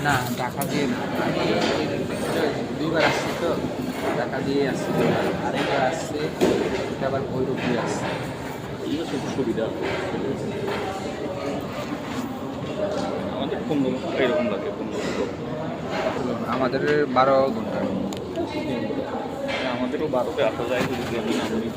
না টাকা দিয়ে না, আমি দুইবার আসছি তো, টাকা দিয়ে আসছি দুইবার, আরেকবার আসছে এটা আবার ভৈরব দিয়ে আসছে। এটা খুব সুবিধা। আমাদের 15 এরকম লাগে, 15 আমাদের 12 ঘন্টা। আমাদেরও 12তে আসা যায় যদি আমি নামি।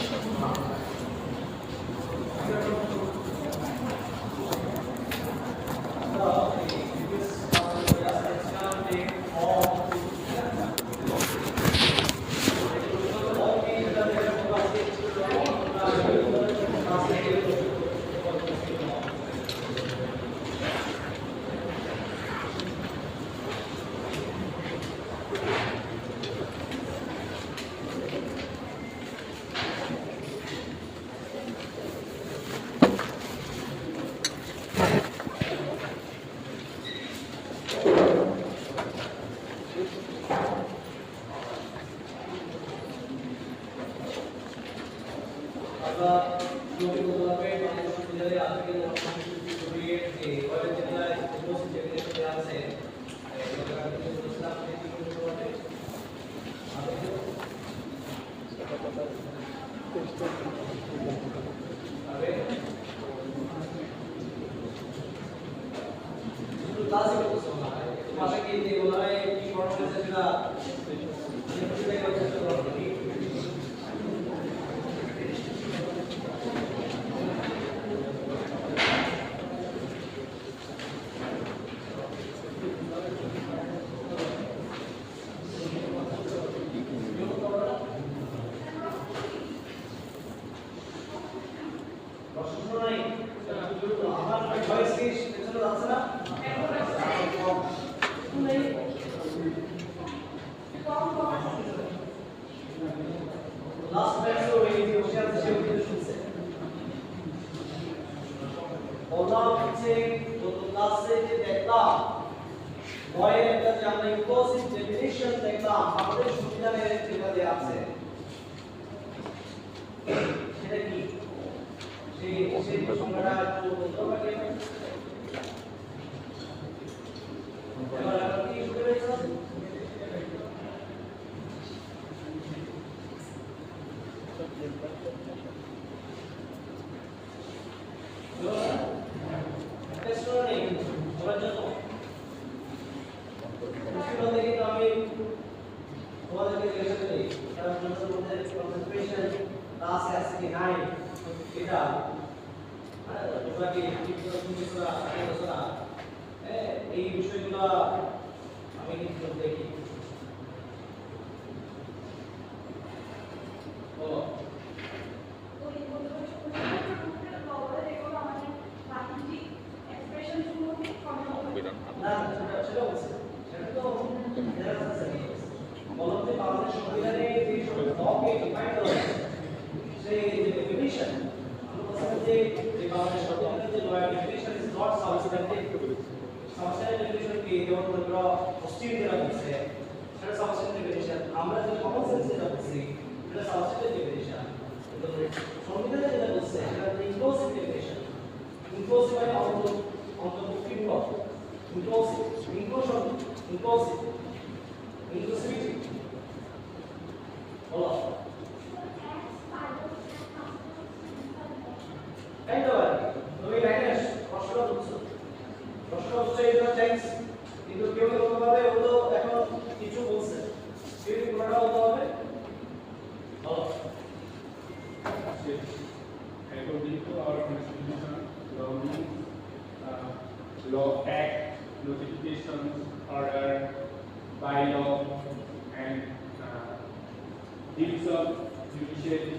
According to our constitution, law means law, act, notifications, order, bylaw, and deeds of judiciary,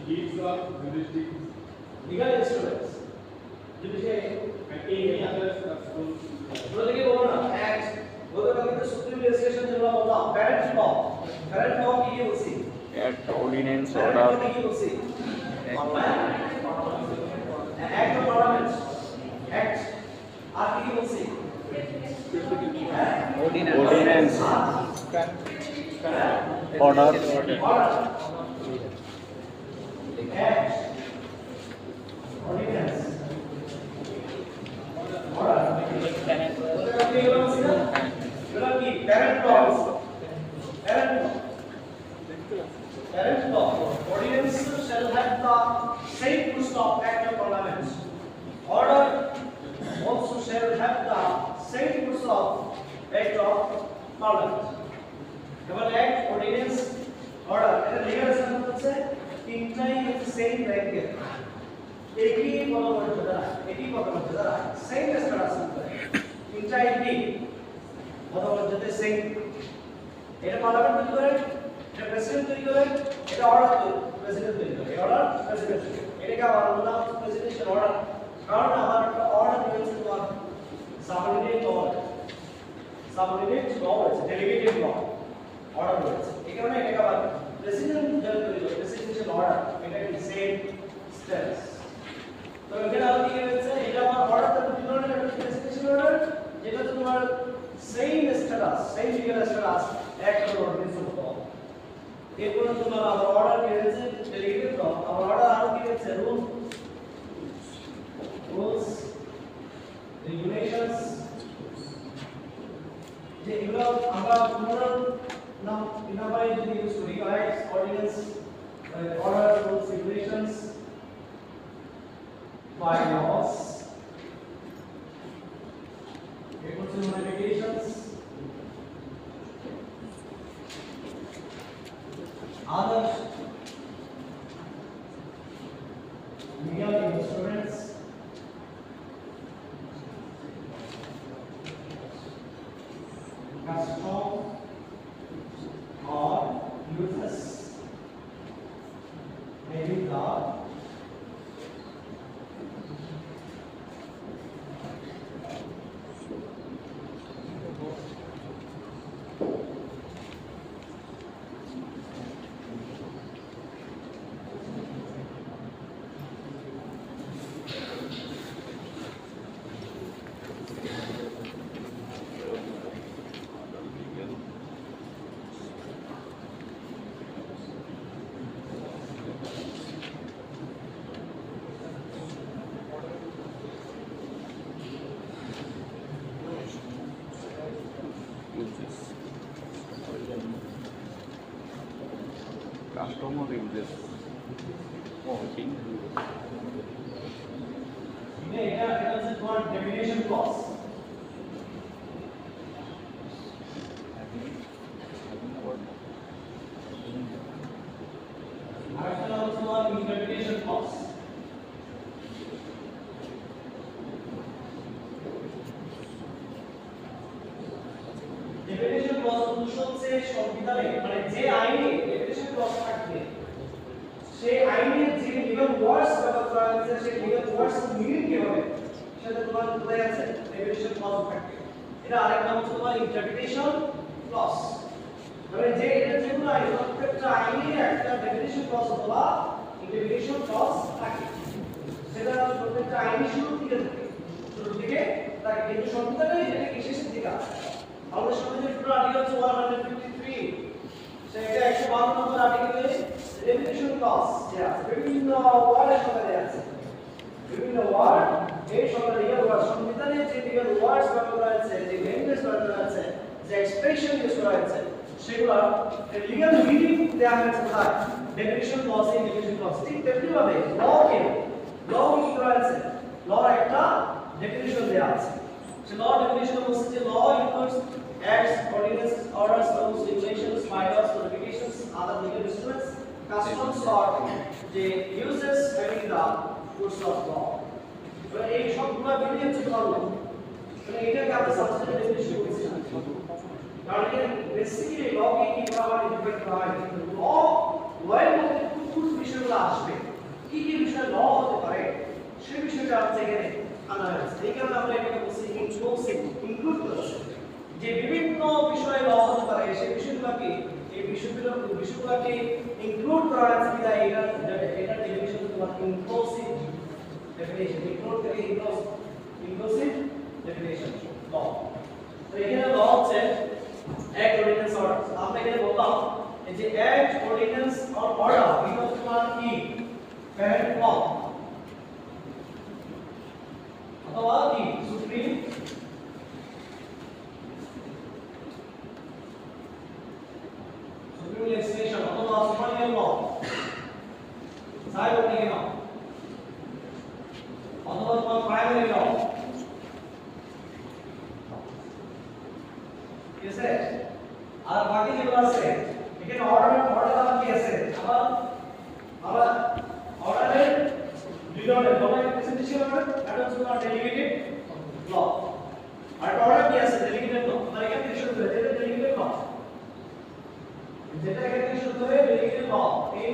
deeds of jurisdiction, legal instruments, judiciary, and any other rules. जोड़ेंगे बोलो ना act, वो तो कभी तो सुप्रीम लेजिस्लेशन जो ना बोला parent law की ये उसी Act, ordinance, parent order. law की ये उसी act of parliament, act, आर की ये उसी Ordinance. Order. act, ordinance, order. তিনটাই হচ্ছে সেম র্যাঙ্কের, একই পদমর্যাদা, একই পদমর্যাদা, সেম স্ট্যাটাস তিনটা একই পদমর্যাদা সেম। এটা পার্লামেন্ট তৈরি করে, এটা প্রেসিডেন্ট তৈরি করে, এটা অর্ডার প্রেসিডেন্ট তৈরি করে, অর্ডার প্রেসিডেন্ট তৈরি করে। এটাকে আবার আমরা প্রেসিডেন্সিয়াল অর্ডার, কারণ আমার একটা অর্ডার রয়েছে তোমার সাবঅর্ডিনেট ল, সাবঅর্ডিনেট ল রয়েছে, ডেলিগেটেড ল অর্ডার রয়েছে। এই কারণে এটাকে আবার প্রেসিডেন্ট যারা তৈরি করে, প্রেসিডেন্সিয়াল অর্ডার, এটা কি সেম স্ট্যাটাস। তো এখানে আবার কি হয়েছে, এটা আমার অর্ডারটা দুই ধরনের, একটা প্রেসিডেন্সিয়াল অর্ডার যেটা তোমার same status, same legal status, এক নম্বর প্রিন্সিপাল। এরপরে তোমার আবার অর্ডার কি হয়েছে, ডেলিগেটেড ল, আবার অর্ডার আরো কি হয়েছে, রুলস রেগুলেশনস, যে এগুলো আমরা পুনরায় নাম ইনাবাই যদি ইউজ করি, rights, ordinance, order, rules, regulations, bylaws, notifications, other legal instruments, custom or uses, maybe the Customer uses. Oh, change. এটা হচ্ছে তোমার ডেফিনেশন ক্লজ। আরেকটা হচ্ছে তোমার ইন্টারপ্রিটেশন ক্লজ। ডেফিনেশন ক্লজ হচ্ছে সংবিধানে, মানে যে আইনে ডেফিনেশন ক্লজ থাকবে সেই আইনের যে লিগ্যাল ওয়ার্ডস ব্যবহার করা হয়েছে, সেই লিগ্যাল ওয়ার্ডস মিনিং কি হবে সেটা তোমার বোঝা যাচ্ছে, ডেফিনেশন ক্লজ থাকবে। এটা আরেক নাম হচ্ছে তোমার ইন্টারপ্রিটেশন ক্লজ, মানে যে এটা যেগুলো আইন, প্রত্যেকটা আইনে একটা ডেফিনেশন ক্লজ অথবা ইন্টারপ্রিটেশন ক্লজ থাকে, সেটা প্রত্যেকটা আইনে শুরুর দিকে থাকে, শুরুর দিকে থাকে, কিন্তু সংবিধানে এটা কি শেষের দিকে আছে। আমাদের সংবিধানের টোটাল আর্টিকেল হচ্ছে 153, সেটা 152 নম্বর আর্টিকেলে ডেফিনেশন ক্লজ যে আছে, বিভিন্ন ওয়ার্ডের সাথে দেয়া আছে, বিভিন্ন ওয়ার্ড এই সকল লিগ্যাল ওয়ার্ড, সংবিধানে যে লিগ্যাল ওয়ার্ডস ব্যবহার করা হয়েছে, যে ল্যাঙ্গুয়েজ ব্যবহার করা হয়েছে, যে এক্সপ্রেশন ইউজ করা হয়েছে, সেগুলো লিগ্যাল মিনিং দেয়া হয়েছে তার ডেফিনেশন ক্লজ, এই ডেফিনেশন ক্লজ। ঠিক তেমনি ভাবে ল কি করা হয়েছে, ল একটা ডেফিনেশন দেয়া আছে, সে ল ডেফিনেশন হচ্ছে যে ল includes acts, ordinances, orders, rules, regulations, bylaws, notifications, other legal instruments, customs or the uses having the force of law. মানে এই সবগুলো মিলিয়ে হচ্ছে ল, মানে এটাকে আমরা সাবস্টেন্টিভ ডেফিনিশন বলছি না, কারণ এটা বেসিক্যালি লকে কি করা হয়, ডিফাইন করা হয়, কিন্তু এর মধ্যে কোন বিষয়গুলো আসবে, কি কি বিষয় ল হতে পারে, সেই বিষয়টা আছে এখানে আনা হয়েছে। এই কারণে আমরা এটাকে বলছি ইনক্লুড করেছি, যে বিভিন্ন বিষয়ে ল হতে পারে সেই বিষয়গুলোকে, এই বিষয়গুলোকে ইনক্লুড করা হয়েছে কিনা, এটা ডেফিনিশন তোমার ইনক্লুসিভ ডেফিনিশন, ইনক্লুড থেকে ইনক্লুসিভ ডেফিনিশন ল। তো এখানে ল হচ্ছে অ্যাক্ট, অর্ডিন্যান্স, অর্ডার। আমরা এখানে বললাম যে অ্যাক্ট, অর্ডিন্যান্স আর অর্ডার এগুলো তোমার কি প্যারেন্ট ল অথবা কি সুপ্রিম legislation অথবা সুপারিনটেন্ডেন্ট ল, সাইবার থেকে নাও, অথবা তোমার প্রাইমারি ল, ঠিক আছে। আর বাকি যেগুলো আছে এখানে অর্ডার কি আছে, আবার আবার অর্ডারের দুই ধরনের প্রথমে প্রেজেন্টেশন অর্ডার এটা হচ্ছে তোমার ডেলিগেটেড ল আর অর্ডার কি আছে ডেলিগেটেড ল আর এখান থেকে শুরু করে যেটা ডেলিগেটেড ল যেটা এখান থেকে শুরু করে ডেলিগেটেড ল এই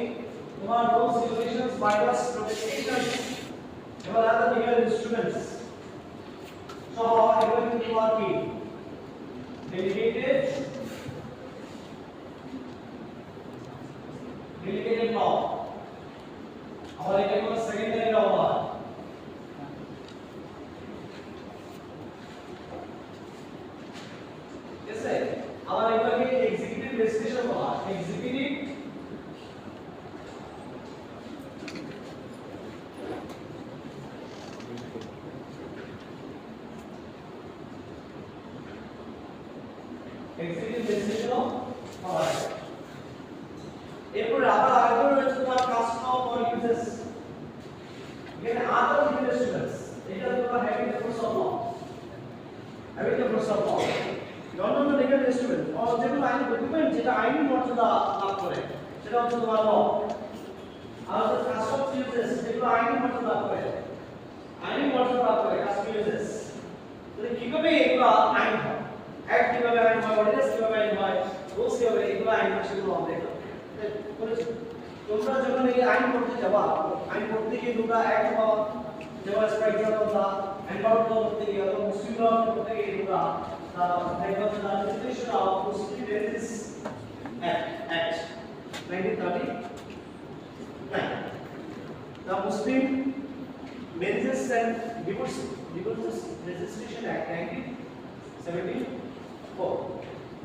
তোমার রুলস রেগুলেশনস বাইপাস প্রোটেকশন এবার আলাদা লিগ্যাল ইনস্ট্রুমেন্টস সহ এগুলো কিন্তু তোমার কি delegated law और एक और सेकेंडरी लॉ हुआ जैसे हमारे एक बार ये एग्जीक्यूटिव लेजिस्लेशन हुआ एग्जीक्यूटिव लेजिस्लेशन हुआ এরপর আবার আরেকটা রয়েছে তোমার কাস্টম অর ইউজেস এখানে আদার ইনভেস্টমেন্টস এটা তোমার having the force of law অন্যান্য লিগ্যাল ইনস্ট্রুমেন্ট অর যেগুলো আইনি ডকুমেন্ট যেটা আইনি মর্যাদা লাভ করে সেটা হচ্ছে তোমার ল আর হচ্ছে কাস্টম ইউজেস যেগুলো আইনি মর্যাদা লাভ করে কাস্টম ইউজেস তাহলে কিভাবে এগুলো আইন হয় অ্যাক্ট কিভাবে আইন হয় অর্ডিন্যান্স কিভাবে আইন হয় রুলস কিভাবে এগুলো আইন হয় সেগুলো আমরা তোমরা যখন এই আইন পড়তে যাবা আইন পড়তে গিয়ে তোমরা অ্যাক্ট পাওয়া যেমন for example the environment law পড়তে গিয়ে অথবা মুসলিম ল পড়তে গিয়ে তোমরা দেখো the legislation of Muslim marriages act 1939 the Muslim Marriages and Divorces Legislation Act 1974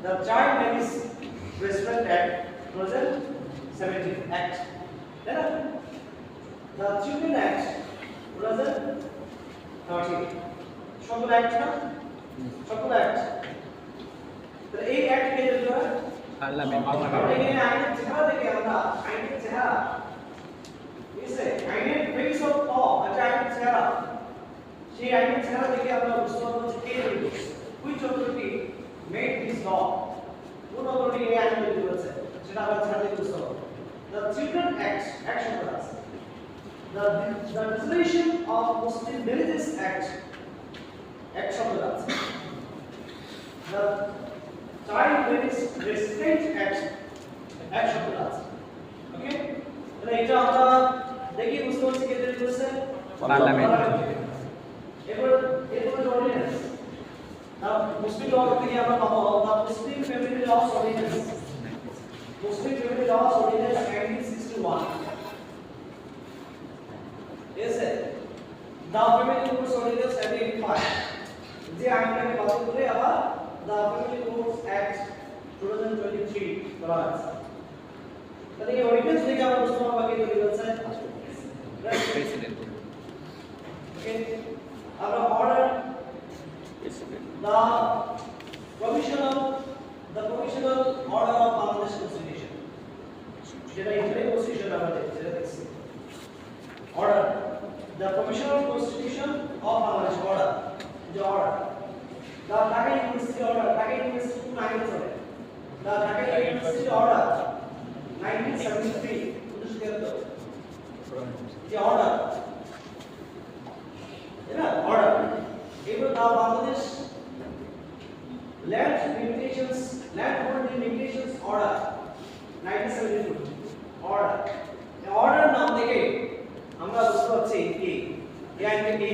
the Child Marriage Restraint Act 2017 Act then the Children Act 2013 সকল অ্যাক্ট না সকল অ্যাক্ট তো এই অ্যাক্ট কে তৈরি করে পার্লামেন্ট আমরা এখানে আইনের চেহারা দেখে আমরা আইনের চেহারা এসে আইনের ফেস অফ ল এটা আইনের চেহারা সেই আইনের চেহারা দেখে আমরা বুঝতে পারবো যে কে তৈরি করেছে which authority made this law কোন authority এই আইন তৈরি করেছে সেটা আমরা চেহারা দেখে বুঝতে পারবো the Children Act action করা আছে the Legislation of Muslim Marriages Act শব্দ আছে the Child Marriage Restraint Act শব্দ আছে ওকে তাহলে এটা আমরা দেখি বুঝতে পারছি কে তৈরি করেছে পার্লামেন্ট এরপর অর্ডিন্যান্স না মুসলিম ল থেকে আমরা পাবো the Muslim Family Laws Ordinance Muslim Family Laws Ordinance 1961 yes sir the Family Laws Ordinance 1985 যে আইনটাকে বাতিল করে আবার the Family Laws Act 2023 করা হয়েছে তাহলে এই অর্ডিন্যান্স থেকে আমরা বুঝতে পারবো কে তৈরি করেছে president okay our order the provisional order of Bangladesh Constitution যেটা ইন্টারনেট কনস্টিটিউশন আমাদের যেটা দেখছি order the provisional constitution of Bangladesh order the order the Dhaka University order Dhaka University 9 চলে the Dhaka University order 1973 the order order even the Bangladesh land holding limitations order 1972 order the order নাম দেখে আমরা বুঝতে পারছি কি এই আইনটা কি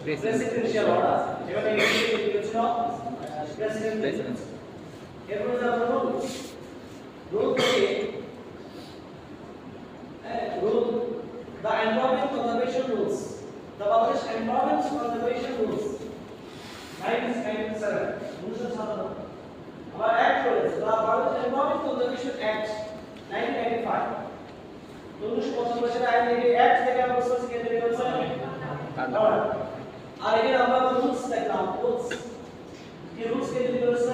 প্রেসিডেন্সিয়াল অর্ডার যেখানে কি হচ্ছে প্রেসিডেন্ট এরপর আমরা রুল থেকে rule the environment conservation rules the Bangladesh environment conservation rules 1997 our act rules the Bangladesh environment conservation act 1995 1995 বছরের আইন থেকে act থেকে আমরা বুঝতে পারছি কে তৈরি করেছে আর এখানে আমরা রুলস দেখলাম রুলস কি রুলস কে তৈরি করেছে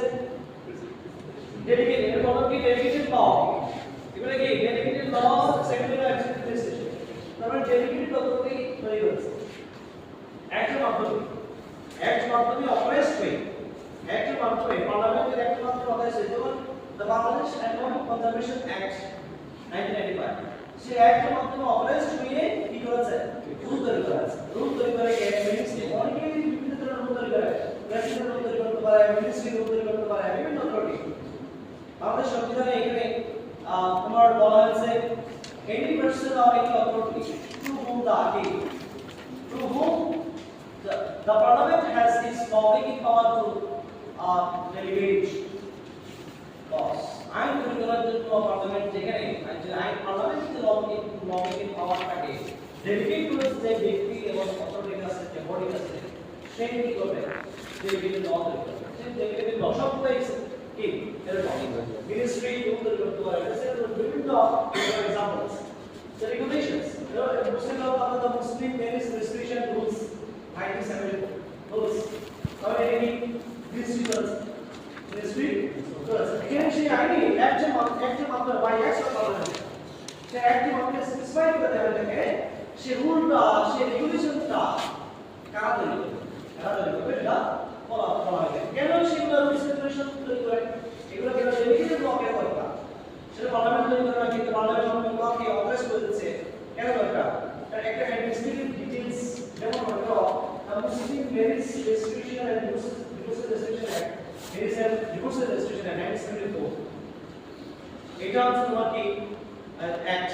ডেডিকেটেড এর কোনো কি ডেডিকেটেড ল এগুলো কি ডেডিকেটেড ল সেকেন্ডারি অ্যাডমিনিস্ট্রেশন তারপরে ডেডিকেটেড অথরিটি তৈরি হয়েছে অ্যাক্টের মাধ্যমে অপারেট হয়ে অ্যাক্টের মাধ্যমে পার্লামেন্টের অ্যাক্টের মাধ্যমে অপারেট হয়ে যেমন the Bangladesh environment conservation act 1995 সে অ্যাক্টের মাধ্যমে অথরাইজড হয়ে কি করেছে রুল তৈরি করেছে রুল তৈরি করে মিনিস্ট্রি অনেকেই বিভিন্ন ধরনের রুল তৈরি করে প্রেসিডেন্ট রুল তৈরি করতে পারে মিনিস্ট্রি রুল তৈরি করতে পারে বিভিন্ন অথরিটি আমাদের সংবিধানে এখানে তোমার বলা হয়েছে any person or any authority to whom the parliament has its lawmaking power to delegate laws. আইন তৈরি করার জন্য পার্লামেন্ট যেখানে আইন পার্লামেন্টের লawmaking power থাকে ডেলিগেট করে যে ব্যক্তি এবং অথরিটির কাছে যে বডি আছে সেই কি করবে ডেলিগেটেড ল তৈরি করবে সেই ডেলিগেটেড ল সবটাই কি মিনিস্ট্রি রুল তৈরি করতে পারে সেটা বিভিন্ন examples the regulations Muslim law under the Muslim Marriage Registration Rules 1974 rules how many ministry rules again she আইনি একজন মাত্র বাই এক্স পার্লামেন্ট সে একটি মাত্র স্পেসিফাই করতে হবে যে সে রুলটা সে রেগুলেশনটা কারা তৈরি করবে এটা বলা হবে কেন সেগুলো রুলস রেগুলেশন তৈরি করে এগুলো কেন ডেলিগেটেড ল কেন দরকার সেটা পার্লামেন্ট তৈরি করে না কিন্তু পার্লামেন্ট লকে অথরাইজ করে দিচ্ছে কেন দরকার তার একটা অ্যাডমিনিস্ট্রেটিভ ডিটেইলস যেমন হলো Muslim marriage registration and divorce registration act marriage and divorce registration act 1974 এটা হচ্ছে তোমার কি অ্যাক্ট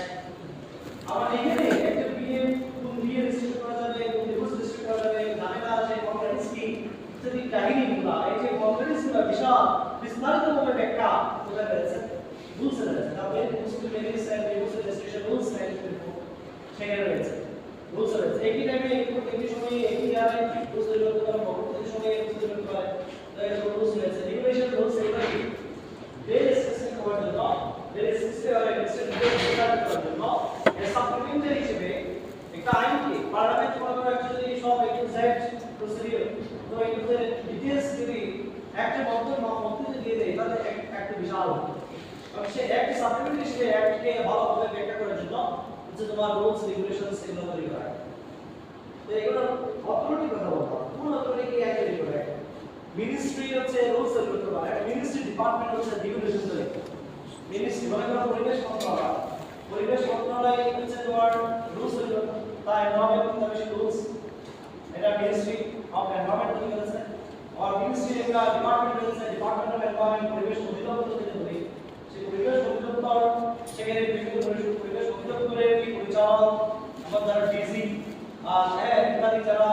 আমার এখানে একটা বিয়ে কোন বিয়ে রেজিস্ট্রেশন করা যাবে কোন ডিভোর্স রেজিস্ট্রেশন করা যাবে ঝামেলা আছে কমপ্লেক্স কি ইত্যাদি কাহিনীগুলো এই যে কমপ্লেক্সগুলো বিশাল বিস্তারিতভাবে ব্যাখ্যা বোঝা গেছে rules রয়েছে তারপরে Muslim marriage and divorce registration rules 1974 সেখানে রয়েছে রুলস রয়েছে একই টাইমে একই সময়ে একই ইয়ারে রুলস তৈরি করতে পারে পরবর্তী সময়ে রুলস তৈরি করতে পারে তাই রুলস রয়েছে রেগুলেশন রুলস এগুলো কি there is system for the law there is system or system for the law এর সাপ্লিমেন্টারি হিসেবে একটা আইন কি পার্লামেন্ট মনে করে যদি সব একটু জেড প্রসিডিউর তো এগুলোতে ডিটেইলস যদি একটা মধ্যে দিয়ে দেয় তাহলে একটা বিশাল সে একটা সাপ্লিমেন্টারি হিসেবে অ্যাক্টকে ভালোভাবে ব্যাখ্যা করার জন্য হচ্ছে তোমার রুলস রেগুলেশনস এগুলো তৈরি করা তো এগুলো অথরিটি কথা বলবো কোন অথরিটি কি অ্যাক্ট তৈরি করে মিনিস্ট্রি হচ্ছে রুলস তৈরি করতে পারে মিনিস্ট্রি ডিপার্টমেন্ট হচ্ছে রেগুলেশন তৈরি করে মিনিস্ট্রি মানে কোনো পরিবেশ মন্ত্রণালয় হচ্ছে তোমার রুলস তৈরি করে তা এনভায়রনমেন্ট কমিশন রুলস এটা মিনিস্ট্রি অফ এনভায়রনমেন্ট তৈরি করেছে আর মিনিস্ট্রি একটা ডিপার্টমেন্ট রয়েছে ডিপার্টমেন্ট অফ এনভায়রনমেন্ট পরিবেশ অধিদপ্তর তৈরি করে সেই পরিবেশ অধিদপ্তর সেখানে বিভিন্ন পরিবেশ অধিদপ্তরের কি পরিচালক আমার যারা ডিজি ইত্যাদি যারা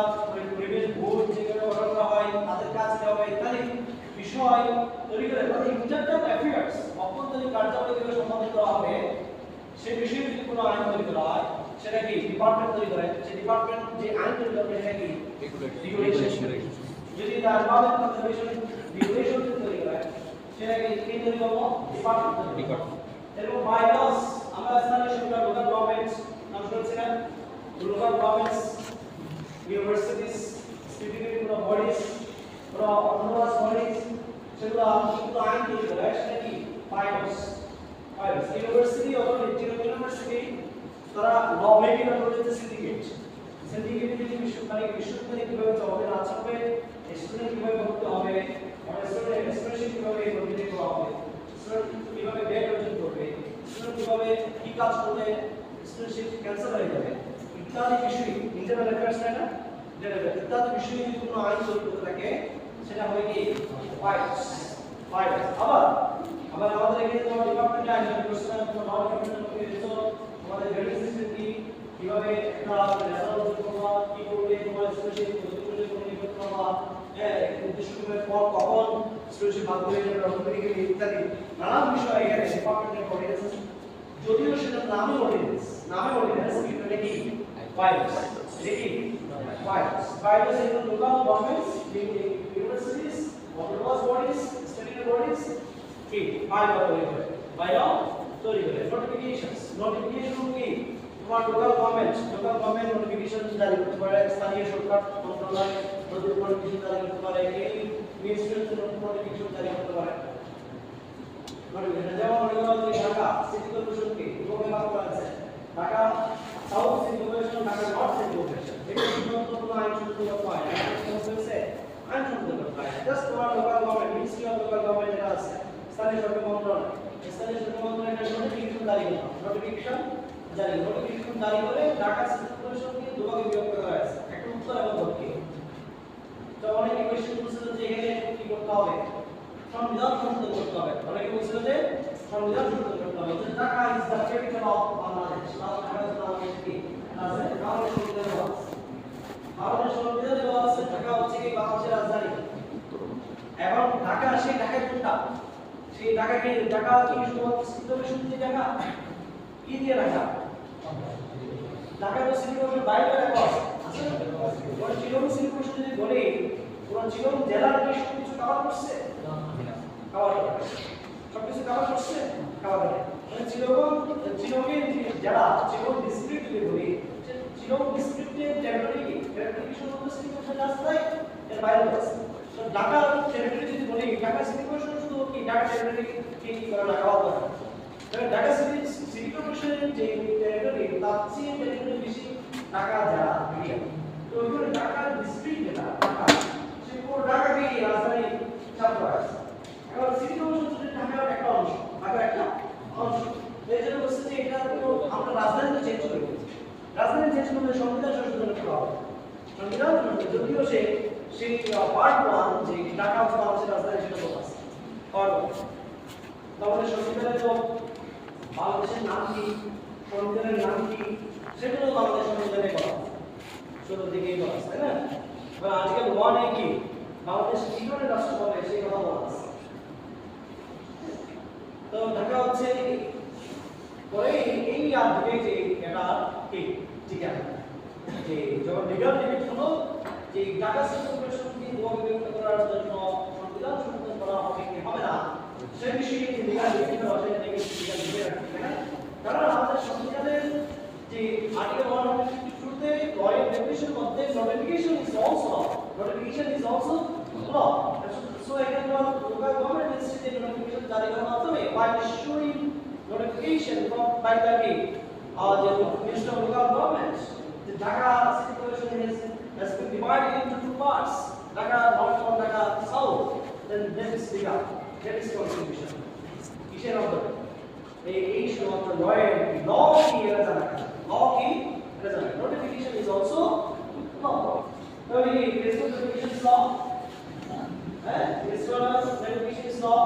পরিবেশ বোর্ড যেগুলো গঠন করা হয় তাদের কাজ কি হবে ইত্যাদি বিষয় তৈরি করে তাদের ইন্টারনাল অ্যাফেয়ার্স অভ্যন্তরীণ কার্যাবলী যেগুলো সম্পাদন করা হবে সেই বিষয়ে যদি কোনো আইন তৈরি করা হয় সেটা কি ডিপার্টমেন্ট তৈরি করে সেই ডিপার্টমেন্ট যে আইন তৈরি করবে সেটা কি রেগুলেশন যদি তার এনভায়রনমেন্ট কনজারভেশন রেগুলেশন তৈরি করে সেটা কি তৈরি করব ডিপার্টমেন্ট এরকম বাইলস আমরা স্থানীয় সরকার লোকাল গভর্নমেন্ট নাম শুনছিলেন local governments universities statutory bodies autonomous bodies সেগুলো কিন্তু আইন তৈরি করে সেটা কি বাইলস ইউনিভার্সিটি অথরিটি ইউনিভার্সিটি তারা ল মেকিং অথরিটি সিন্ডিকেট যদি বিশ্ববিদ্যালয় কিভাবে চলবে না চলবে স্টুডেন্ট কিভাবে ভর্তি হবে স্টুডেন্ট কিভাবে ভর্তি করা হবে স্টুডেন্ট কিভাবে গ্রেড অর্জন করবে স্টুডেন্ট কিভাবে কি কাজ করলে স্টুডেন্টশিপ ক্যান্সেল হয়ে যাবে ইত্যাদি বিষয় ইন্টারনাল অ্যাফেয়ার্স না ইত্যাদি বিষয়ে যদি কোনো আইন তৈরি করতে থাকে সেটা হবে কি ফাইলস আবার আমাদের এখানে তোমার ডিপার্টমেন্টে আইন পার্সোনাল তোমার ডিপার্টমেন্টে আমাদের গ্রেডিং সিস্টেম কি কিভাবে একটা রেজাল্ট করবা কি করলে তোমার স্টুডেন্টশিপ কতগুলো করতে পারবা উদ্দেশ্যক্রমের পর কখন স্টুডেন্টশিপ ভাগ হয়ে যাবে অটোমেটিক্যালি ইত্যাদি নানান বিষয় এখানে ডিপার্টমেন্টের অর্ডিন্যান্স যদিও সেটা নামে অর্ডিন্যান্স কিন্তু এটা কি ফাইলস এটা কি ফাইলস এগুলো local governments universities autonomous bodies statutory bodies কি বাইল তৈরি করে নোটিফিকেশন কি তোমার লোকাল গভর্নমেন্ট নোটিফিকেশন জারি করতে পারে স্থানীয় সরকার মন্ত্রণালয় নোটিফিকেশন জারি করতে পারে এই মিনিস্ট্রি নোটিফিকেশন জারি করতে পারে নোটিফিকেশন যেমন ঢাকা সিটি কর্পোরেশন কি দুটো ভাগ করা আছে Dhaka south city corporation Dhaka north city corporation এটা শুধুমাত্র কোনো আইন শুরু করতে হয় না আইন শুরু করতে হয় জাস্ট তোমার local government ministry of local government যেটা আছে স্থানীয় সরকার মন্ত্রণালয় একটা নোটিফিকেশন জারি করতে নোটিফিকেশন জারি নোটিফিকেশন জারি করে ঢাকা সিটি কর্পোরেশনকে দুভাগে বিভক্ত করা হয়েছে, একটা উত্তর এবং দক্ষিণ। তো অনেকে কোশ্চেন করছিল যে এখানে কি করতে হবে, সংবিধান সংশোধন করতে হবে। অনেকে বলছিল যে সংবিধান সংশোধন করতে হবে, যে Dhaka is the capital of Bangladesh. Dhaka is Bangladesh কি আছে, বাংলাদেশ সংবিধানে বলা আছে, বাংলাদেশ সংবিধানে বলা আছে ঢাকা হচ্ছে কি বাংলাদেশের রাজধানী। এবং ঢাকা সেই ঢাকা কোনটা, সেই ঢাকা কি ঢাকা কি শুধুমাত্র সিটি কর্পোরেশন দিয়ে ঢাকা কি দিয়ে ঢাকা, ঢাকা তো সিটি কর্পোরেশন বাইরে রাখা আছে। ওরা চিরম সিটি কর্পোরেশন যদি বলে ওরা চিরম জেলার কি সবকিছু কভার করছে, কভার করে সবকিছু কভার করছে, কভার করে মানে চিরমের জেলা চিরম ডিস্ট্রিক্ট যদি বলি, চিরম ডিস্ট্রিক্টের টেরিটরি কি শুধুমাত্র সিটি কর্পোরেশন রাস্তায় এর বাইরে আছে। তো ঢাকা টেরিটরি যদি বলি, ঢাকা সিটি কর্পোরেশন শুধু কি ঢাকা টেরিটরি কি করে না কভার করে, তবে ঢাকা সিটি কর্পোরেশনের যে টেরিটরি তার চেয়ে টেরিটরি বেশি ঢাকা জেলা এরিয়া। তো ওইখানে ঢাকা ডিস্ট্রিক্ট যেটা ঢাকা, সেই পুরো ঢাকাকে রাজধানী চাপ করা আছে। এখন সিটি কর্পোরেশন যদি ঢাকার একটা অংশ, ঢাকার একটা অংশ, এই জন্য বলছে যে এটা তো আমরা রাজধানী চেঞ্জ করে দিয়েছি। রাজধানী চেঞ্জ করলে সংবিধান সংশোধন করতে হবে। সংবিধান যদিও সেই পার্ট 1 যে ঢাকা হচ্ছে বাংলাদেশের রাজধানী সেটা বলা আছে পার্ট 1। তাহলে সংবিধানে তো বাংলাদেশের নাম কি, সংবিধানের নাম কি, সেগুলো বাংলাদেশ সংবিধানে বলা আছে, শুরু থেকেই বলা আছে, তাই না? এবার আর্টিকেল 1 এ কি বাংলাদেশ কি ধরনের রাষ্ট্র হবে সেই কথা বলা আছে। তো ঢাকা হচ্ছে পরে এই আর দিকে যে এটা কি ঠিক আছে, যে যখন লিগাল লিমিট হলো যে ঢাকা সিটি কর্পোরেশনকে দুভাগে বিভক্ত করার জন্য সংবিধান সংশোধন করা হবে কি হবে না, সেই বিষয়ে যে লিগাল লিমিট আছে সেটা থেকে লিগাল লিমিট রাখতে হবে। কারণ আমাদের সংবিধানের যে আর্টিকেল 152 তে ল এর ডেফিনিশন মধ্যে notification is also law. So এখানে লোকাল গভর্নমেন্ট ইনস্টিটিউট নোটিফিকেশন জারি করার মাধ্যমে by issuing notification from by the Minister of Local Government, the Dhaka City Corporation has been divided into two parts, Dhaka North and Dhaka South. Then that is legal, that is constitution. Each and other. Each of the law key notification is also law. So this notification is law. This notification is law.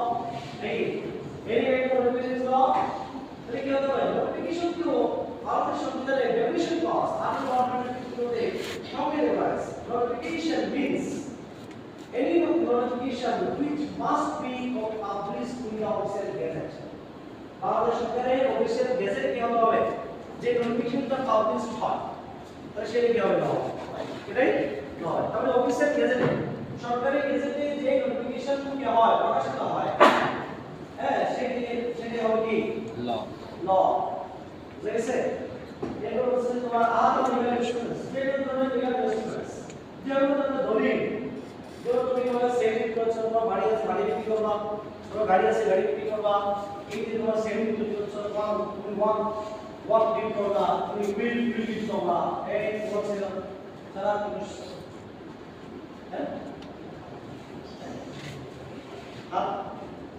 Any notification is law. So क्या होता है notification क्यों आपने संविधान में definition clause article 152 में how can it rise notification means any notification which must be published in the official gazette Bangladesh সরকারের official gazette কি হবে যে নোটিফিকেশনটা পাবলিশ হয় তাহলে সেটা কি হবে না এটাই নয়। তাহলে অফিশিয়াল গেজেটে সরকারি গেজেটে যে নোটিফিকেশন কি হয় প্রকাশিত হয় সেটা হবে কি ল। জেসে এগুলো হচ্ছে তোমার আদার লিগাল ইনস্ট্রুমেন্টস, যেগুলো লিগাল ইনস্ট্রুমেন্টস যেগুলো দলিল, যেগুলো তুমি তোমার সেল করছো, তোমার বাড়ি আছে বাড়ি বিক্রি করবা, তোমার গাড়ি আছে গাড়ি বিক্রি করবা, এই যে তোমার সেল বিক্রি করছো, তুমি ওয়াক ডিল করবা, তুমি বিল ডিল করবা, এই হচ্ছে সারা তুমি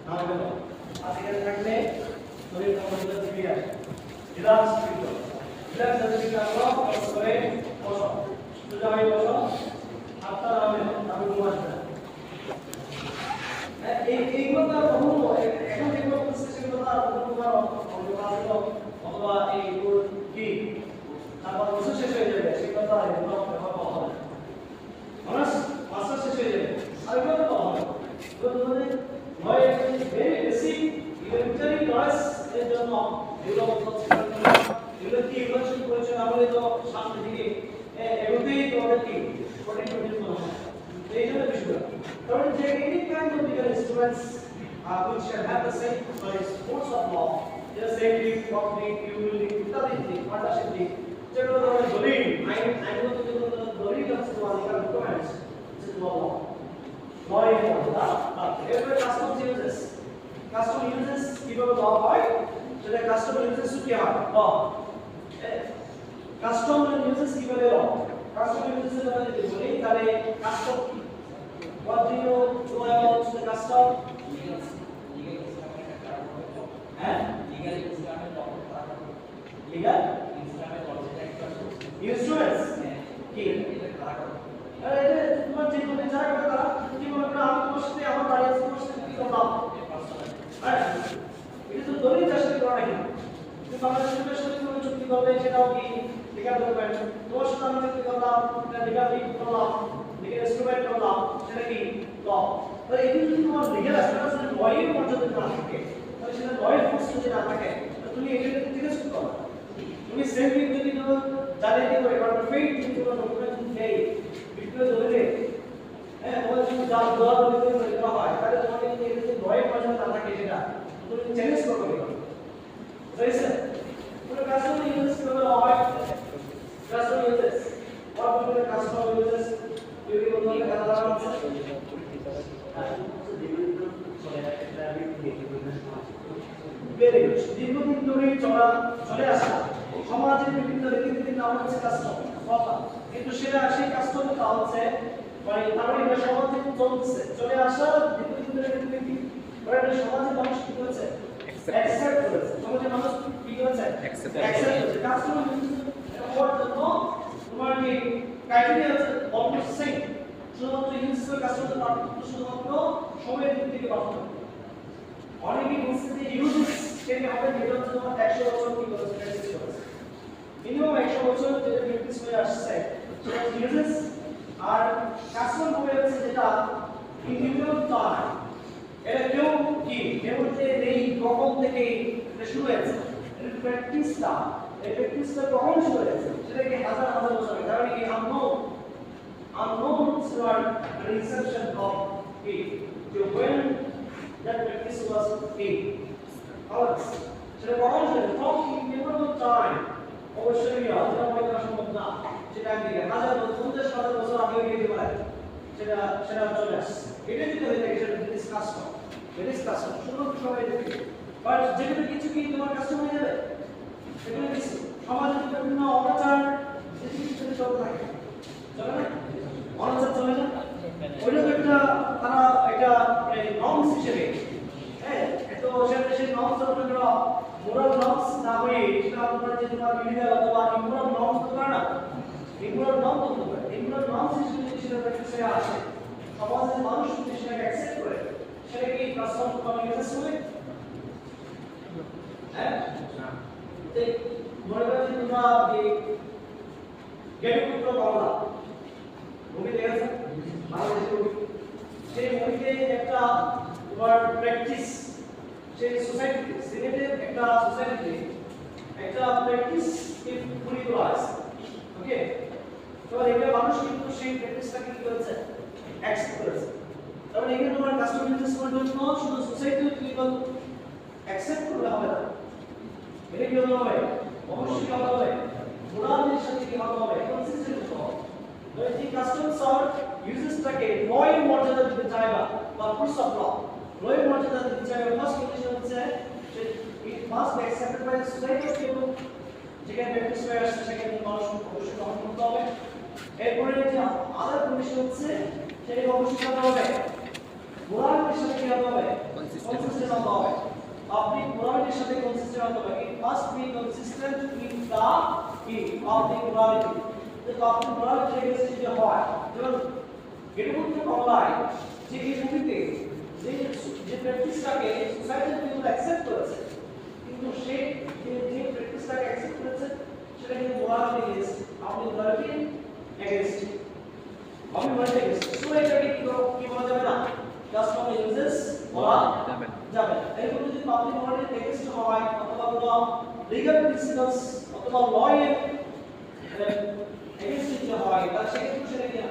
না বলো আজকে থাকলে শরীর কমজোর দিকে আসে রিল্যাক্স করো, রিল্যাক্স যদি করো করে বসো, সোজা হয়ে বসো, হাতটা নামে আমি ঘুমাচ্ছি না। এইগুলো কখনো এখন যেগুলো করছে সেগুলো না কখনো অথবা এই কি তারপর বছর শেষ হয়ে যাবে সেগুলো তো আর এগুলো ব্যবহার করা হবে না, অনার্স মাস্টার শেষ হয়ে যাবে আর এগুলো তো হবে এগুলো তোমাদের হয় ভেরি বেসিক ইলেমেন্টারি নলেজ এর জন্য এগুলো হচ্ছে এগুলো কি ইনফরমেশন করেছে আমাদের তো সামনে দিকে এগুলোই তোমাদের কি প্রোটেক্ট করতে হবে। এই জন্য বিষয়টা কারণ যে any kind of legal instruments which shall have the same force of law, the same property, utility, ইত্যাদি পার্টনারশিপ যেগুলো ধরনের দলিল আইনগত যেগুলো দলিল আছে তোমার legal documents which is law is এরপরে কাস্টম ইউজেস কিভাবে ল হয় সেটা কাস্টম ইউজেস কি হয় ল, কাস্টম ইউজেস কিভাবে ল, কাস্টম ইউজেস এর ব্যাপারে যদি বলি তাহলে কাস্টম কি, what do you know about the custom? legal ল তাহলে এগুলো যদি তোমার লিগ্যাল অ্যাসপিরেন্স লয়ের মর্যাদা না থাকে তাহলে সেটা লয়ের ফোর্স যদি না থাকে তাহলে তুমি এটাকে থেকে শুরু করো তুমি সেলফি যদি তুমি জালিয়াতি করে কারণ ফেক যদি তোমার ডকুমেন্ট নেই ভিডিও ধরে হ্যাঁ তোমার যদি জাল দেওয়া করে দেওয়া হয় তাহলে তোমাকে যদি এটাতে লয়ের মর্যাদা না থাকে সেটা তুমি চ্যালেঞ্জ করবে বুঝাইছে পুরো কাস্টমার ইউজ করবে হয় customer uses what will be the customer uses during the month and very good দীর্ঘদিন ধরে চলে আসা সমাজের বিভিন্ন রীতিনীতির নাম হচ্ছে কাস্টম কিন্তু সেটা সেই কাস্টমটা হচ্ছে মানে তারপরে এটা সমাজে চলছে চলে আসা দীর্ঘদিন ধরে রীতিনীতি মানে এটা সমাজে মানুষ কি করেছে অ্যাকসেপ্ট করেছে সমাজে মানুষ কি করেছে অ্যাকসেপ্ট করেছে কাস্টমার হওয়ার জন্য তোমার কি ক্রাইটেরিয়া আছে অলমোস্ট সেম শুধুমাত্র ইউজের কাস্টমার পার্থক্য শুধুমাত্র সময়ের দিক থেকে পার্থক্য অনেকেই বলছে যে ইউজেস থেকে হবে যেটা হচ্ছে তোমার 100 বছর কি করেছে প্র্যাকটিস করেছে মিনিমাম 100 বছর যেটা প্র্যাকটিস করে আসছে সেটা ইউজেস আর কাস্টমার হবে হচ্ছে যেটা ইন্ডিভিজুয়াল টাইম এটা কেউ কি এর মধ্যে এই কখন থেকে এটা শুরু হয়েছে এটা প্র্যাকটিসটা এই প্র্যাকটিসটা কখন শুরু হয়েছে সেটা কি হাজার হাজার বছর আগে তার মানে কি unknown start the inception of it to when that practice was made ours সেটা কখন শুরু from immemorial time অবশ্যই যেটা বলা সম্ভব না সেটা আমি হাজার 50,000 বছর আগে গিয়ে পারে সেটা চলে আসছে এটা যদি হয়ে থাকে সেটা ডিসকাস শুরু সবাই দেখে বাট যেগুলো কিছু কি তোমার কাস্টমার হয়ে যাবে সেগুলো কিছু সমাজের বিভিন্ন অনাচার কিছু চলতে থাকে চলে না অনাচার চলে না ওইটা একটা তারা একটা নর্মস হিসেবে হ্যাঁ তো সেটা সেই নর্মস আপনারা মোরাল নর্মস না হয়ে সেটা আপনারা যে তোমার ইলিগাল অথবা ইমোরাল নর্মস তো না ইমোরাল নর্ম তো না ইমোরাল নর্মস হিসেবে সেটা প্র্যাকটিসে আসে সমাজের মানুষ যদি সেটাকে অ্যাকসেপ্ট করে সেটা কি কাস্টম কমিউনিকেশন হবে হ্যাঁ মনে করেন তোমরা এই গেটপুত্র বাংলা মুভি দেখেছো বাংলাদেশের মুভি সেই মুভিতে একটা তোমার প্র্যাকটিস সেই সোসাইটি সিলেটের একটা সোসাইটিতে একটা প্র্যাকটিস পুরি করা আছে ওকে তো এটা মানুষ কিন্তু সেই প্র্যাকটিসটাকে কি করেছে অ্যাকসেপ্ট করেছে তাহলে এখানে তোমার কাস্টমার ইউজেসের জন্য শুধু সোসাইটির লিগাল অ্যাকসেপ্ট করলে হবে না এটা কি হবে অবশ্যই হবে মোরালের সাথে কি হবে কনসিস্টেন্ট হবে মানে যে কাস্টমস আর ইউজেসটাকে লয়ের মর্যাদা দিতে চাইবা বা প্রুফ অফ ল লয়ের মর্যাদা দিতে চাইবা ফার্স্ট কন্ডিশন হচ্ছে it must be accepted by the society of people যেখানে প্র্যাকটিস হয়ে আসছে সেখানে মানুষ অবশ্যই গ্রহণ করতে হবে এরপরে যে আদার কন্ডিশন হচ্ছে সেটা অবশ্যই করতে হবে মোরালের সাথে কি হবে কনসিস্টেন্ট হতে হবে আপনি মোরালিটির সাথে কনসিস্টেন্ট হতে হবে it must be consistent with the কি অফ দি মোরালিটি তো আপনি মোরালিটি এগেইনস্ট যদি হয় যেমন গেটপুত্র বাংলায় যে এই মুভিতে যে প্র্যাকটিসটাকে সোসাইটির পিপল অ্যাকসেপ্ট করেছে কিন্তু সেই যে প্র্যাকটিসটাকে অ্যাকসেপ্ট করেছে সেটা কিন্তু মোরালিটি এগেইনস্ট আপনি মোরালিটি এগেইনস্ট আপনি মোরালিটি এগেইনস্ট সো এটাকে কি বলা যাবে না কাস্টমার ইউজেস বলা যাবে এরকম যদি পাবলিক মডেল এগেইনস্ট হয় অথবা কোনো লিগ্যাল প্রিন্সিপালস অথবা লয়ের এগেইনস্ট যদি হয় তাহলে সেক্ষেত্রে সেটা কি না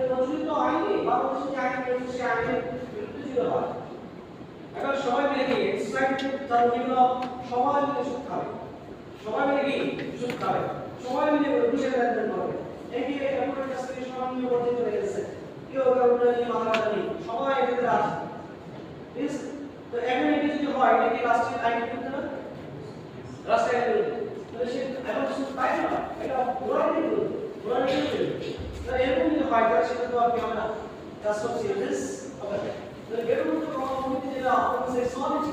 প্রচলিত আইনে বাংলাদেশে যে আইন রয়েছে সেই আইনের বিরুদ্ধে যদি হয় এখন সবাই মিলে কি সোসাইটিতে তার যেগুলো সবাই মিলে সুদ খাবে সবাই মিলে কি সুদ খাবে সবাই মিলে ঘুষের লেনদেন করবে এই যে এমন কাছ থেকে সবাই মিলে বর্ধিত চলে গেছে কেউ কারণে নিয়ে মাথা ব্যথা নেই সবাই এদের আছে ঠিক আছে তো এখন এটা যদি হয় এটা কি রাষ্ট্রীয় আইন করতে না রাষ্ট্রীয় আইন করতে তাহলে সে এখন শুধু তাই না এটা পুরানি করতে তাহলে এরকম যদি হয় তাহলে সেটা তো আর কি হবে না কাস্টমস ইউজেস হবে না তাহলে এরকম তো কমিউনিটি যেটা আপনার সেক্সুয়ালিটি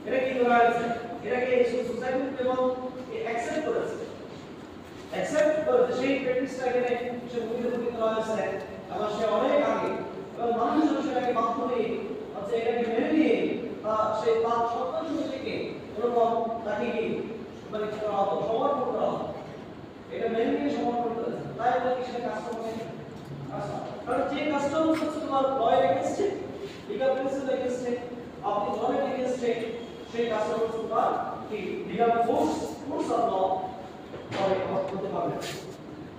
এটা কি করা হয়েছে এটাকে সোসাইটি এবং অ্যাকসেপ্ট করেছে অ্যাকসেপ্ট করেছে সেই প্র্যাকটিসটা এখানে সে মুখে করা হয়েছে এবং সে অনেক আগে এবং মানুষ সেটাকে বাধ্য হয়ে হচ্ছে এটাকে মেনে নিয়ে সেই তার সন্তান থেকে ওরকম তাকে কি মানে করা হতো সমর্পণ করা হতো এটা মেনে নিয়ে সমর্পণ করেছে তাই বলে কি সেটা কাস্টমার কারণ যে কাস্টমার হচ্ছে তোমার লয়ের এগেইনস্টে লিগাল প্রিন্সিপাল এগেইনস্টে আপনি ধরেন এগেইনস্টে সেই কাজটা করতে পার কি লিগাল ফোর্স অফ ল করে করতে পারবে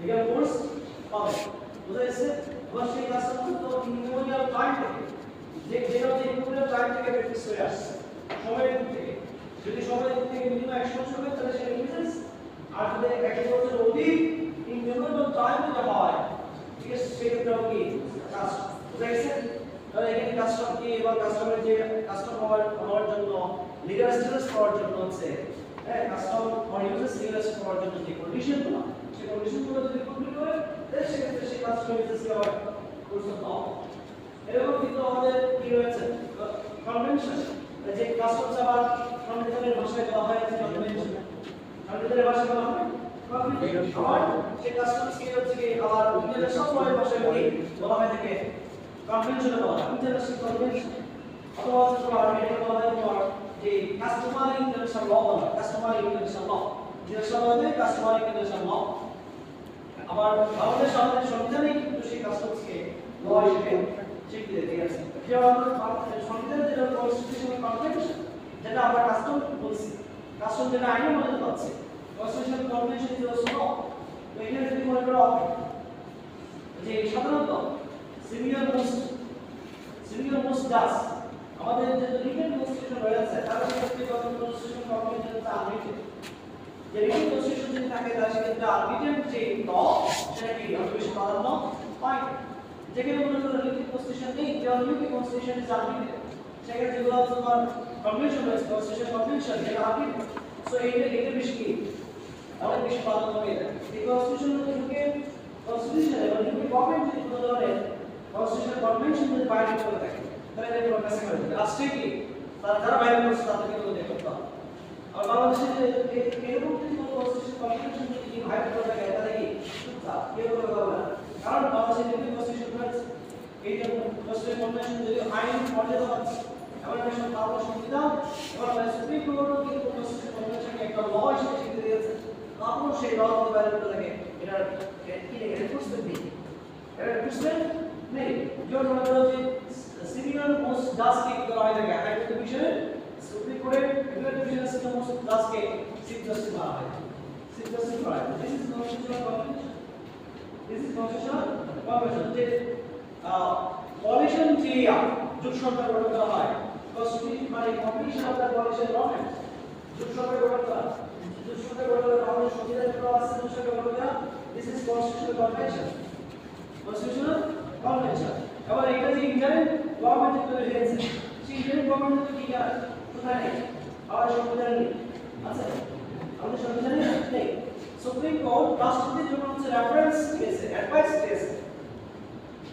লিগাল ফোর্স পাবে বুঝা গেছে এবার সেই কাজটা তো ইমিউনিয়াল টাইম থেকে যেটা হচ্ছে ইমিউনিয়াল টাইম থেকে প্র্যাকটিস করে আসছে সময়ের দিক থেকে যদি সময়ের দিক থেকে মিনিমাম 100 বছর হবে তাহলে সেটা ইমিউনিয়াল আর যদি 100 বছর অধিক ইমিউনিয়াল টাইম যেটা হয় ঠিক আছে সেক্ষেত্রে কি কাজ বুঝা গেছে তাহলে এখানে কাস্টম কি এবং কাস্টমের যে কাস্টম হওয়ার জন্য লিগাল স্ট্যাটাস পাওয়ার জন্য হচ্ছে হ্যাঁ custom or uses legal status পাওয়ার জন্য যে কন্ডিশনগুলো সেই কন্ডিশনগুলো যদি কমপ্লিট হয় তাহলে সেক্ষেত্রে সেই কাস্টম ইউজেস পাওয়ার করতে পারবে এরকম কিন্তু আমাদের কি রয়েছে কনভেনশন যে কাস্টম আবার সংবিধানের ভাষায় বলা হয় কনভেনশন সংবিধানের ভাষায় বলা হয় কনভেনশন আর সেই কাস্টমস কি হচ্ছে কি আবার ইন্টারন্যাশনাল ভাষায় বলা হয় থাকে কনভেনশনে বলা হয় ইন্টারন্যাশনাল কনভেনশন অথবা তোমার এটা বলা হয় তোমার যে কাস্টমারি ইন্টারন্যাশনাল ল বলা হয় কাস্টমারি ইন্টারন্যাশনাল ল যেটা সমাজে কাস্টমারি ইন্টারন্যাশনাল ল আবার আমাদের সংবিধানে কিন্তু সেই কাস্টমসকে ল হিসেবে স্বীকৃতি দিয়ে আছে যেমন আমাদের সংবিধানের যেটা কনস্টিটিউশনাল কনভেনশন যেটা আমরা কাস্টম বলছি কাস্টম যেটা আইনের মধ্যে পাচ্ছে কনস্টিটিউশনাল কনভেনশন ইজ অলসো ল তো এখানে যদি মনে করো যে সাধারণত সিনিয়র মোস্ট জাজ আমাদের যে রিটেন কনস্টিটিউশন রয়েছে তার ক্ষেত্রে কনস্টিটিউশন কনভেনশনটা আনরিটেন যে রিটেন কনস্টিটিউশন যদি থাকে তার সেক্ষেত্রে আনরিটেন যে ল সেটা কি অনেক বেশি প্রাধান্য পায় যেখানে মনে করো রিটেন কনস্টিটিউশন নেই যে ইউকে কনস্টিটিউশন ইজ আনরিটেন সেখানে যেগুলো তোমার কনভেনশন রয়েছে কনস্টিটিউশন কনভেনশন যেটা আনরিটেন সো এটা বেশি কি অনেক বেশি প্রাধান্য পেয়ে যায় এই কনস্টিটিউশন ইউকে কনস্টিটিউশন এবং ইউকে গভর্নমেন্ট যদি কোনো ধরনের কনস্টিটিউশনাল কনভেনশন যদি ভায়োলেট করে থাকে তাহলে এটা প্রকাশ করে দেবে রাষ্ট্রে কি যারা ভায়োলেট করছে তাদেরকে তো দেখতে হবে আর বাংলাদেশে যে এরকম যদি কোনো কনস্টিটিউশনাল কনভেনশন যদি ভায়োলেট করে থাকে তাহলে কি কেউ করতে পারবে না কারণ বাংলাদেশের যে কনস্টিটিউশন রয়েছে এই যে কনস্টিটিউশনাল কনভেনশন যদি আইন মর্যাদা পাচ্ছে এমন একটা তাদের সংবিধান এবং সুপ্রিম কোর্ট কিন্তু কনস্টিটিউশনাল কনভেনশনকে একটা ল হিসেবে স্বীকৃতি দিয়েছে তারপর সেই ল যদি ভায়োলেট করে থাকে এটা কি এনফোর্সমেন্ট নেই এটা এনফোর্সমেন্ট নেই যেমন মনে করো যে সিনিয়র মোস্ট জাজকে কি করা হয় থাকে হাইকোর্ট ডিভিশনে সুপ্রিম কোর্টের রেগুলার ডিভিশনের সিনিয়র মোস্ট জাজকে চিফ জাস্টিস করা হয় চিফ জাস্টিস করা হয় this is constitutional convention this is constitutional convention যে কোয়ালিশন যে জোট সরকার গঠন করা হয় কনস্টিটিউশন মানে competition of the coalition government জোট সরকার গঠন করা জোট সরকার গঠন করা আমাদের সংবিধানে করা আছে জোট সরকার গঠন করা this is constitutional convention constitutional convention এবার এটা যে ইন্ডিয়ান গভর্নমেন্ট তৈরি হয়েছে সেই ইন্ডিয়ান গভর্নমেন্ট কি কোথায় নেই আমাদের সংবিধানে নেই আছে আমাদের সংবিধানে নেই সুপ্রিম কোর্ট রাষ্ট্রপতির জন্য হচ্ছে রেফারেন্স দিয়েছে অ্যাডভাইস দিয়েছে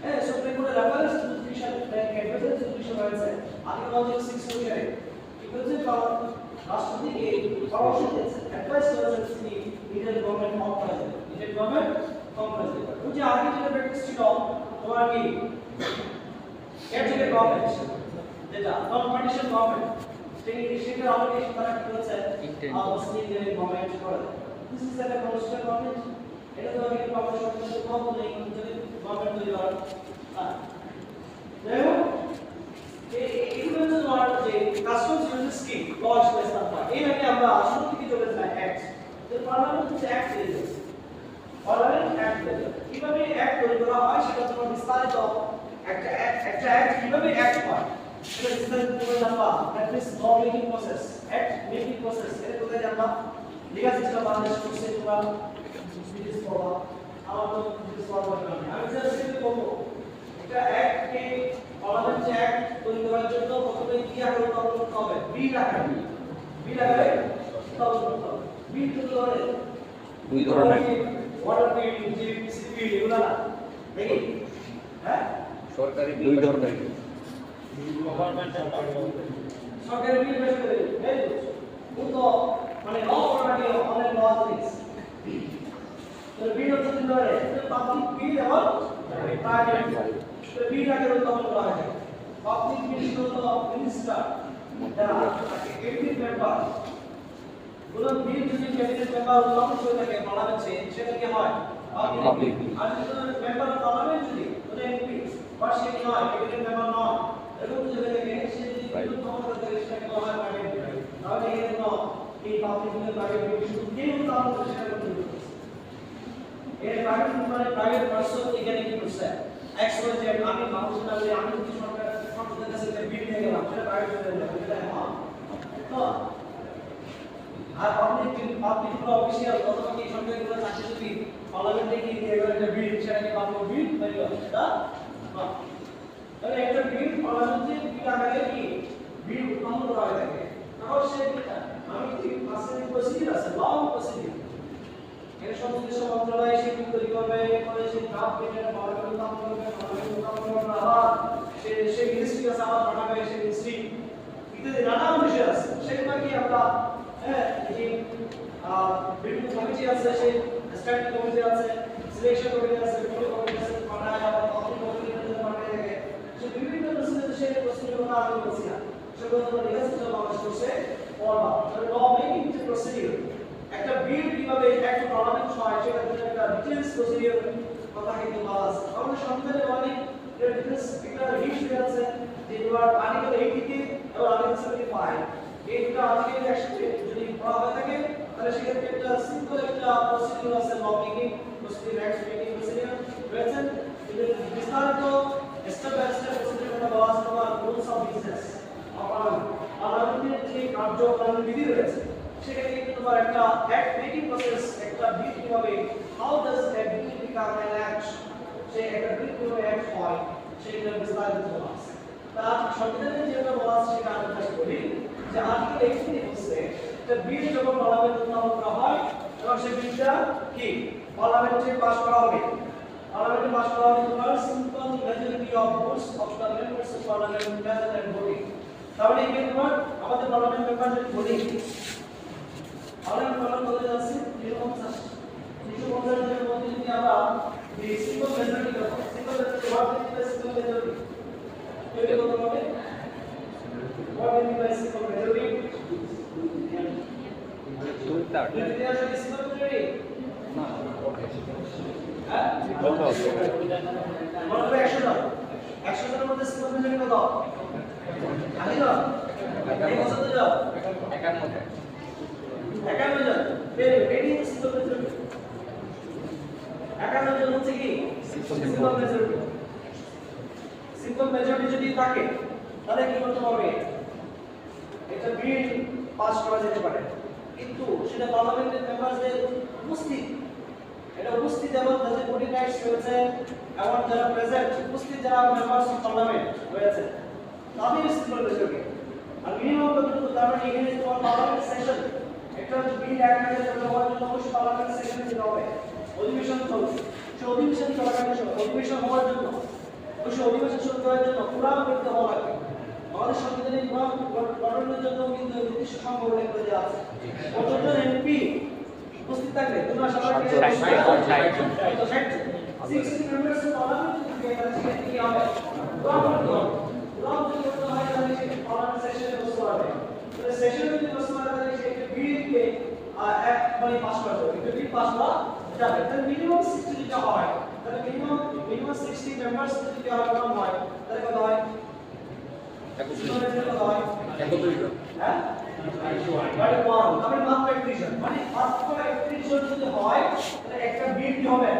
হ্যাঁ সুপ্রিম কোর্টের রেফারেন্স ডিসিশন অ্যাডভাইস ডিসিশন রয়েছে আর্টিকেল 6 অনুসারে কি বলছে রাষ্ট্রপতিকে পরামর্শ দিয়েছে অ্যাডভাইস করেছে যে ইন্ডিয়ান গভর্নমেন্ট ফর্ম করা যাবে ইন্ডিয়ান গভর্নমেন্ট ফর্ম করা যাবে ওই যে আগে যেটা প্র্যাকটিস ছিল তোমার কি ক্যাপিটাল গভর্নমেন্ট যেটা নন পার্টিশন গভর্নমেন্ট সেটা আমাদের তারা কি করেছে মুসলিম গভর্নমেন্ট করে দিস ইজ একটা কনস্টিটিউশনাল গভর্নমেন্ট এটা তো আগে গভর্নমেন্ট সরকারের কম নেই যদি গভর্নমেন্ট তৈরি হয় দেখো এইগুলো হচ্ছে তোমার যে কাস্টমস ইউজেস স্কিম ল স্পেশাল পার্ট এই মানে আমরা আসলে থেকে চলে যাই অ্যাক্ট তো পার্লামেন্ট হচ্ছে অ্যাক্ট তৈরি করছে পার্লামেন্ট অ্যাক্ট তৈরি করে কিভাবে অ্যাক্ট তৈরি করা হয় সেটা তোমার বিস্তারিত একটা অ্যাক্ট কিভাবে অ্যাক্ট হয় সেটা বিস্তারিত করে জানবা that means law making process act making process এটা কোথায় জানবা লিগ্যাল সিস্টেম বাংলাদেশ করছে তোমরা বিজনেস পড়া আমার তো বিজনেস পড়া দরকার নেই আমি জাস্ট এটা বলবো এটা অ্যাক্টকে পার্লামেন্ট অ্যাক্ট তৈরি করার জন্য প্রথমে কি আকারে তৈরি করতে হবে বিল আকারে তৈরি করতে হবে বিল তৈরি করে দুই ধরনের ওয়াটার বিল জিপিসি বিল এগুলা না দেখি হ্যাঁ সরকারি দুই ধরনের সরকারি বিল বেশ করে এই তো মানে ল করাকে অনেক ল আছে তো বিল হচ্ছে দুই ধরনের পাবলিক বিল এবং প্রাইভেট তো বিল আকারে উত্থাপন করা হয় পাবলিক বিল হলো মিনিস্টার যারা ক্যাবিনেট মেম্বার কোন বিল যদি ক্যাবিনেট মেম্বার উত্থাপন করে থাকে পার্লামেন্টে সেটা কি হয় পাবলিক আর যদি মেম্বার অফ পার্লামেন্ট যদি কোন এমপি বা সে কি হয় ক্যাবিনেট মেম্বার নয় এরকম এই পাবলিক এবং প্রাইভেট বিল শুধু কেউ কাম করে সেটা করতে হচ্ছে এর প্রাইভেট পারসন এখানে কি করছে এক্সপোজ যে আমি মানুষ না বলে আমি যদি সরকারের কাছে বিল নিয়ে গেলাম সেটা প্রাইভেট হয়ে যাবে এটা হ্যাঁ তো আর পাবলিক অফিসিয়াল তখন কি সরকারিগুলো চাকরি যদি পার্লামেন্টে কি দিয়ে গেল একটা বিল সেটা কি পাবলিক বিল তৈরি হবে না তাহলে একটা বিল পার্লামেন্টে বিল আকারে কি বিল উত্থাপন করা হয়ে থাকে তাহলে সেই বিলটা আমি কি পাসের প্রসিডিউর আছে লং প্রসিডিউর এর সংশ্লিষ্ট মন্ত্রণালয় সেই বিল তৈরি করবে পরে সেই ড্রাফট বিলের পার্লামেন্ট উত্থাপন করবে পার্লামেন্ট উত্থাপন করার আবার সেই মিনিস্ট্রি কাছে আবার পাঠাবে সেই মিনিস্ট্রি ইত্যাদি নানান বিষয় আছে সেগুলো কি আমরা হ্যাঁ এই বিভিন্ন কমিটি আছে সেই স্ট্যান্ডিং কমিটি আছে সিলেকশন কমিটি আছে ফুল কমিটি আছে পাঠায় আবার পাবলিক কমিটিতে পাঠায় থাকে সেই বিভিন্ন প্রসিডিউর সেই প্রসিডিউর না আমি বলছি না সেগুলো আমরা লিখেছি যে বাংলাদেশ করছে পড়বা তাহলে ল মেকিং যে প্রসিডিউর একটা বিল কিভাবে একটা পার্লামেন্ট হয় সেটা একটা ডিটেইলস প্রসিডিউর কথা কিন্তু বলা আছে আমাদের সংবিধানে অনেক ডিটেইলস একটা হিস্ট্রি আছে যে তোমার আর্টিকেল 80 এবং আর্টিকেল 75 এই দুটো আর্টিকেল একসাথে যদি পড়া হয়ে থাকে তাহলে সেক্ষেত্রে একটা সিম্পল একটা প্রসিডিউর আছে law making procedure act making procedure রয়েছে এটা বিস্তারিত স্টেপ বাই স্টেপ প্রসিডিউরটা বলা আছে তোমার রুলস অফ বিজনেস পার্লামেন্টের যে কার্যক্রম বিধি রয়েছে সেখানে কিন্তু তোমার একটা অ্যাক্ট মেকিং প্রসেস একটা বিল কিভাবে how does a bill become an act সেই একটা বিল কিভাবে অ্যাক্ট হয় সেটা বিস্তারিত বলা আছে তার সংবিধানে যেটা বলা আছে সেটা আমরা বলি যে আর্টিকেল 80 বলছে যে বিল যখন পার্লামেন্টে উত্থাপন করা হয় এবং সেই বিলটা কি পার্লামেন্টে পাস করা হবে পার্লামেন্টে পাস করা হবে তোমার simple majority of votes of the members of parliament present and voting তাহলে এই তোমার আমাদের পার্লামেন্ট মেম্বার যদি ভোটিং পার্লামেন্ট মেম্বার কত আছে 350 এর মধ্যে যদি আমরা এই সিম্পল মেজরিটি করব সিম্পল মেজরিটি ওয়ার্ড দিতে সিম্পল মেজরিটি এটা কত হবে what will be by simple majority দুইটা যদি আসলে simple majority না হ্যাঁ কত আছে বলতো 100 জন 100 জনের মধ্যে simple majority কত আগে না এই কত জন 51 জন ভেরি ভেরি simple majority 51 জন হচ্ছে কি simple majority simple majority যদি থাকে তাহলে কি করতে হবে একটা বিল পাস করা যেতে পারে কিন্তু সেটা পার্লামেন্টের মেম্বারদের উপস্থিত এটা উপস্থিত এবং যাদের ভোটিং রাইটস রয়েছে এবং যারা প্রেজেন্ট উপস্থিত যারা মেম্বারস অফ পার্লামেন্ট রয়েছে তাদের সিম্পল মেজরিটি আর মিনিমাম কতটুকু তার মানে এখানে তোমার পার্লামেন্ট সেশন একটা বিল অ্যাক্ট করতে হওয়ার জন্য অবশ্যই পার্লামেন্ট সেশনে যেতে হবে অধিবেশন চলছে সেই অধিবেশন চলাকালীন সময় অধিবেশন হওয়ার জন্য অবশ্যই অধিবেশন শুরু করার জন্য কোরআন পড়তে হওয়া লাগবে আমাদের সংবিধানে কোরআন গঠনের জন্য কিন্তু নির্দিষ্ট সংখ্যা উল্লেখ করে দেওয়া আছে কতজন এমপি উপস্থিত থাকবে তোমরা সবাইকে 60 মেম্বার্স অফ পার্লামেন্ট যদি এখানে সেখানে কি হবে কোরআন পড়তে হবে কোরআন যদি পড়তে হয় তাহলে সেই পার্লামেন্ট সেশনে বসতে হবে তাহলে সেশনে যদি বসতে হয় তাহলে সেই বিলকে এক মানে পাস করা যাবে কিন্তু বিল পাস করা যাবে তাহলে মিনিমাম 60 যেটা হয় তাহলে মিনিমাম 60 মেম্বার্স যদি দেওয়া হয় তাহলে কত হয় 31 কত হয় 31 জন হ্যাঁ মানে আমি মাত্র 31 জন মানে মাত্র 31 জন যদি হয় তাহলে একটা বিল কি হবে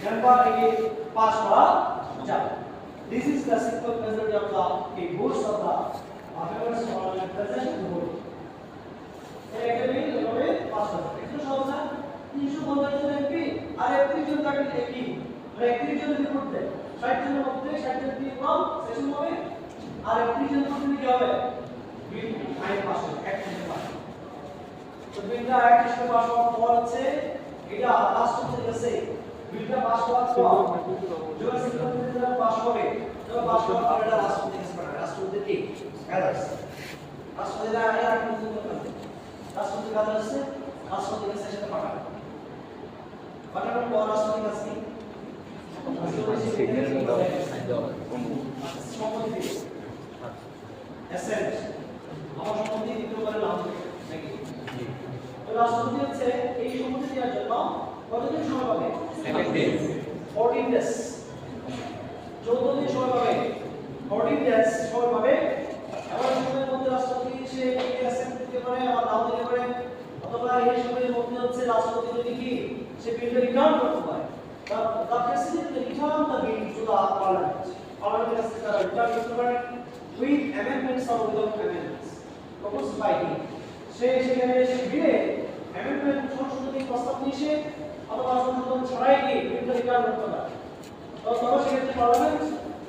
মেম্বার পাস করা যাবে this is the simple majority of the votes of the members of parliament present to vote একটা বিল হবে পাস করা একটু সহজ না 350 জন এমপি আর 31 জন থাকলে কি মানে 31 জন যদি ভোট দেয় 60 জনের মধ্যে 60 জন দিয়ে কম সেশন হবে আর 31 জন ভোট দিলে কি হবে বিল আইন পাস হবে এক মিনিট পাস তো বিলটা এক হিসেবে পাস হওয়ার পর হচ্ছে এটা লাস্ট হচ্ছে গেছে বিলটা পাস হওয়ার পর যখন সিস্টেমটা পাস হবে তখন পাস হওয়ার পর এটা লাস্ট হচ্ছে গেছে লাস্ট হচ্ছে কি অ্যাডার্স লাস্ট হচ্ছে না আর কিছু করতে লাস্ট হচ্ছে কাজ আছে লাস্ট হচ্ছে গেছে সেটা পাঠানো পাঠানোর পর লাস্ট হচ্ছে কাজ কি সিগন্যাল দাও সাইন দাও সম্মতি অ্যাসেন্ট আমার সম্মতি দিতে পারে নাম নাকি তো রাষ্ট্রপতি হচ্ছে এই সম্মতি দেওয়ার জন্য কতদিন সময় পাবে 7 days 14 days 14 দিন সময় পাবে 14 days সময় পাবে এমন সময়ের মধ্যে রাষ্ট্রপতি সে অ্যাসেন্ট দিতে পারে করেন with amendments or without amendments proposed by him সেখানে বিলে অ্যামেন্ডমেন্ট সংশোধনী প্রস্তাব নিয়ে এসে অথবা সংশোধন ছাড়াই গিয়ে বিলটা রিটার্ন করতে পারে তখন সেক্ষেত্রে পার্লামেন্ট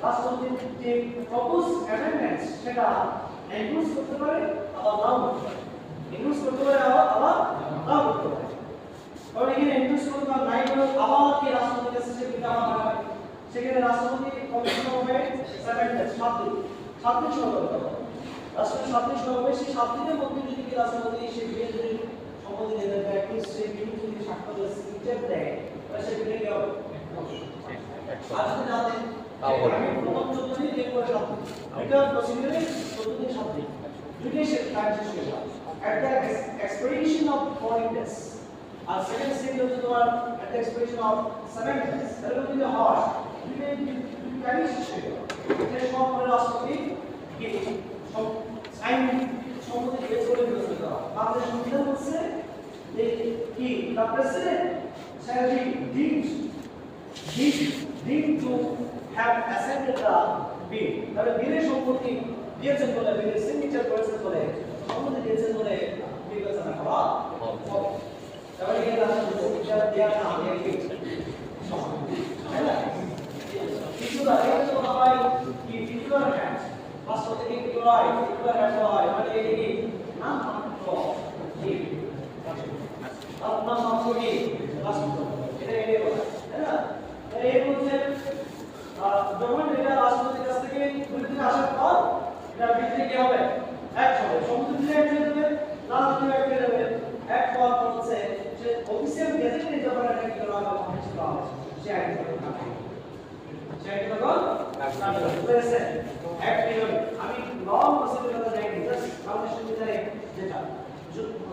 রাষ্ট্রপতির যে প্রপোজ অ্যামেন্ডমেন্টস সেটা এনডোর্স করতে পারে আবার নাও করতে পারে এনডোর্স করতে পারে আবার নাও করতে পারে কারণ এখানে এনডোর্স করতে পারে নাই বলে আবার কি রাষ্ট্রপতির কাছে সে বিটা আনা হয় সেখানে রাষ্ট্রপতি কমিশন হবে 7 ডেজ 7 দিন সময় করতে হবে রাষ্ট্রপতি 7 দিন সময় হবে সেই 7 দিনের মধ্যে যদি কি রাষ্ট্রপতি সেই বিলে যদি সম্মতি দিতে দেয় কি সেই বিল যদি স্বাক্ষর করে সিগনেচার দেয় তাহলে সেই বিলে কি হবে আর যদি না দেন তাও হবে আমি প্রথম 14 দিন এরপরে 7 দিন এটা প্রসিডিউরে 14 দিন 7 দিন দুটোই সে টাইম শেষ হয়ে যাবে at the expiration of 40 days আর সেকেন্ড স্টেজ হচ্ছে তোমার at the expiration of 7 days তাহলে যদি হয় দুটোই টাইম শেষ হয়ে যাবে এটা সব করে রাষ্ট্রপতি কি সব সাইন সম্মতি বের করে দিতে হবে আমাদের সংবিধান বলছে যে কি the president shall be deemed to have assented the bill তাহলে বিলের সম্মতি দিয়েছেন বলে বিলের সিগনেচার করেছেন বলে সম্মতি দিয়েছেন বলে বিবেচনা করা হবে তাহলে এই রাষ্ট্রপতি সিগনেচার দেয়া না হলে কি টিচুলার এটা তো হয় কি টিচুলার হ্যান্ড রাষ্ট্রপতি কি টিচুলার হ্যান্ড হয় মানে এই কি নাম মাত্র কি আর নাম মাত্র কি রাষ্ট্রপতি এটা বলা তাই না এই বলছেন যখন এটা রাষ্ট্রপতির কাছ থেকে বিলটি আসার পর এটা বিলটি কি হবে এক হবে সম্মতি দিলে এক হয়ে যাবে না দিলে এক হয়ে যাবে এক পর হচ্ছে যে অফিসিয়াল গেজেটে যখন এটা কি করা হবে পাবলিশ করা হবে সে আইন তখন কাটবে সে আইন তখন কাটবে বুঝেছে এক নিয়ম আমি লং প্রসিডিউর কথা জানি জাস্ট আমাদের সংবিধানে যেটা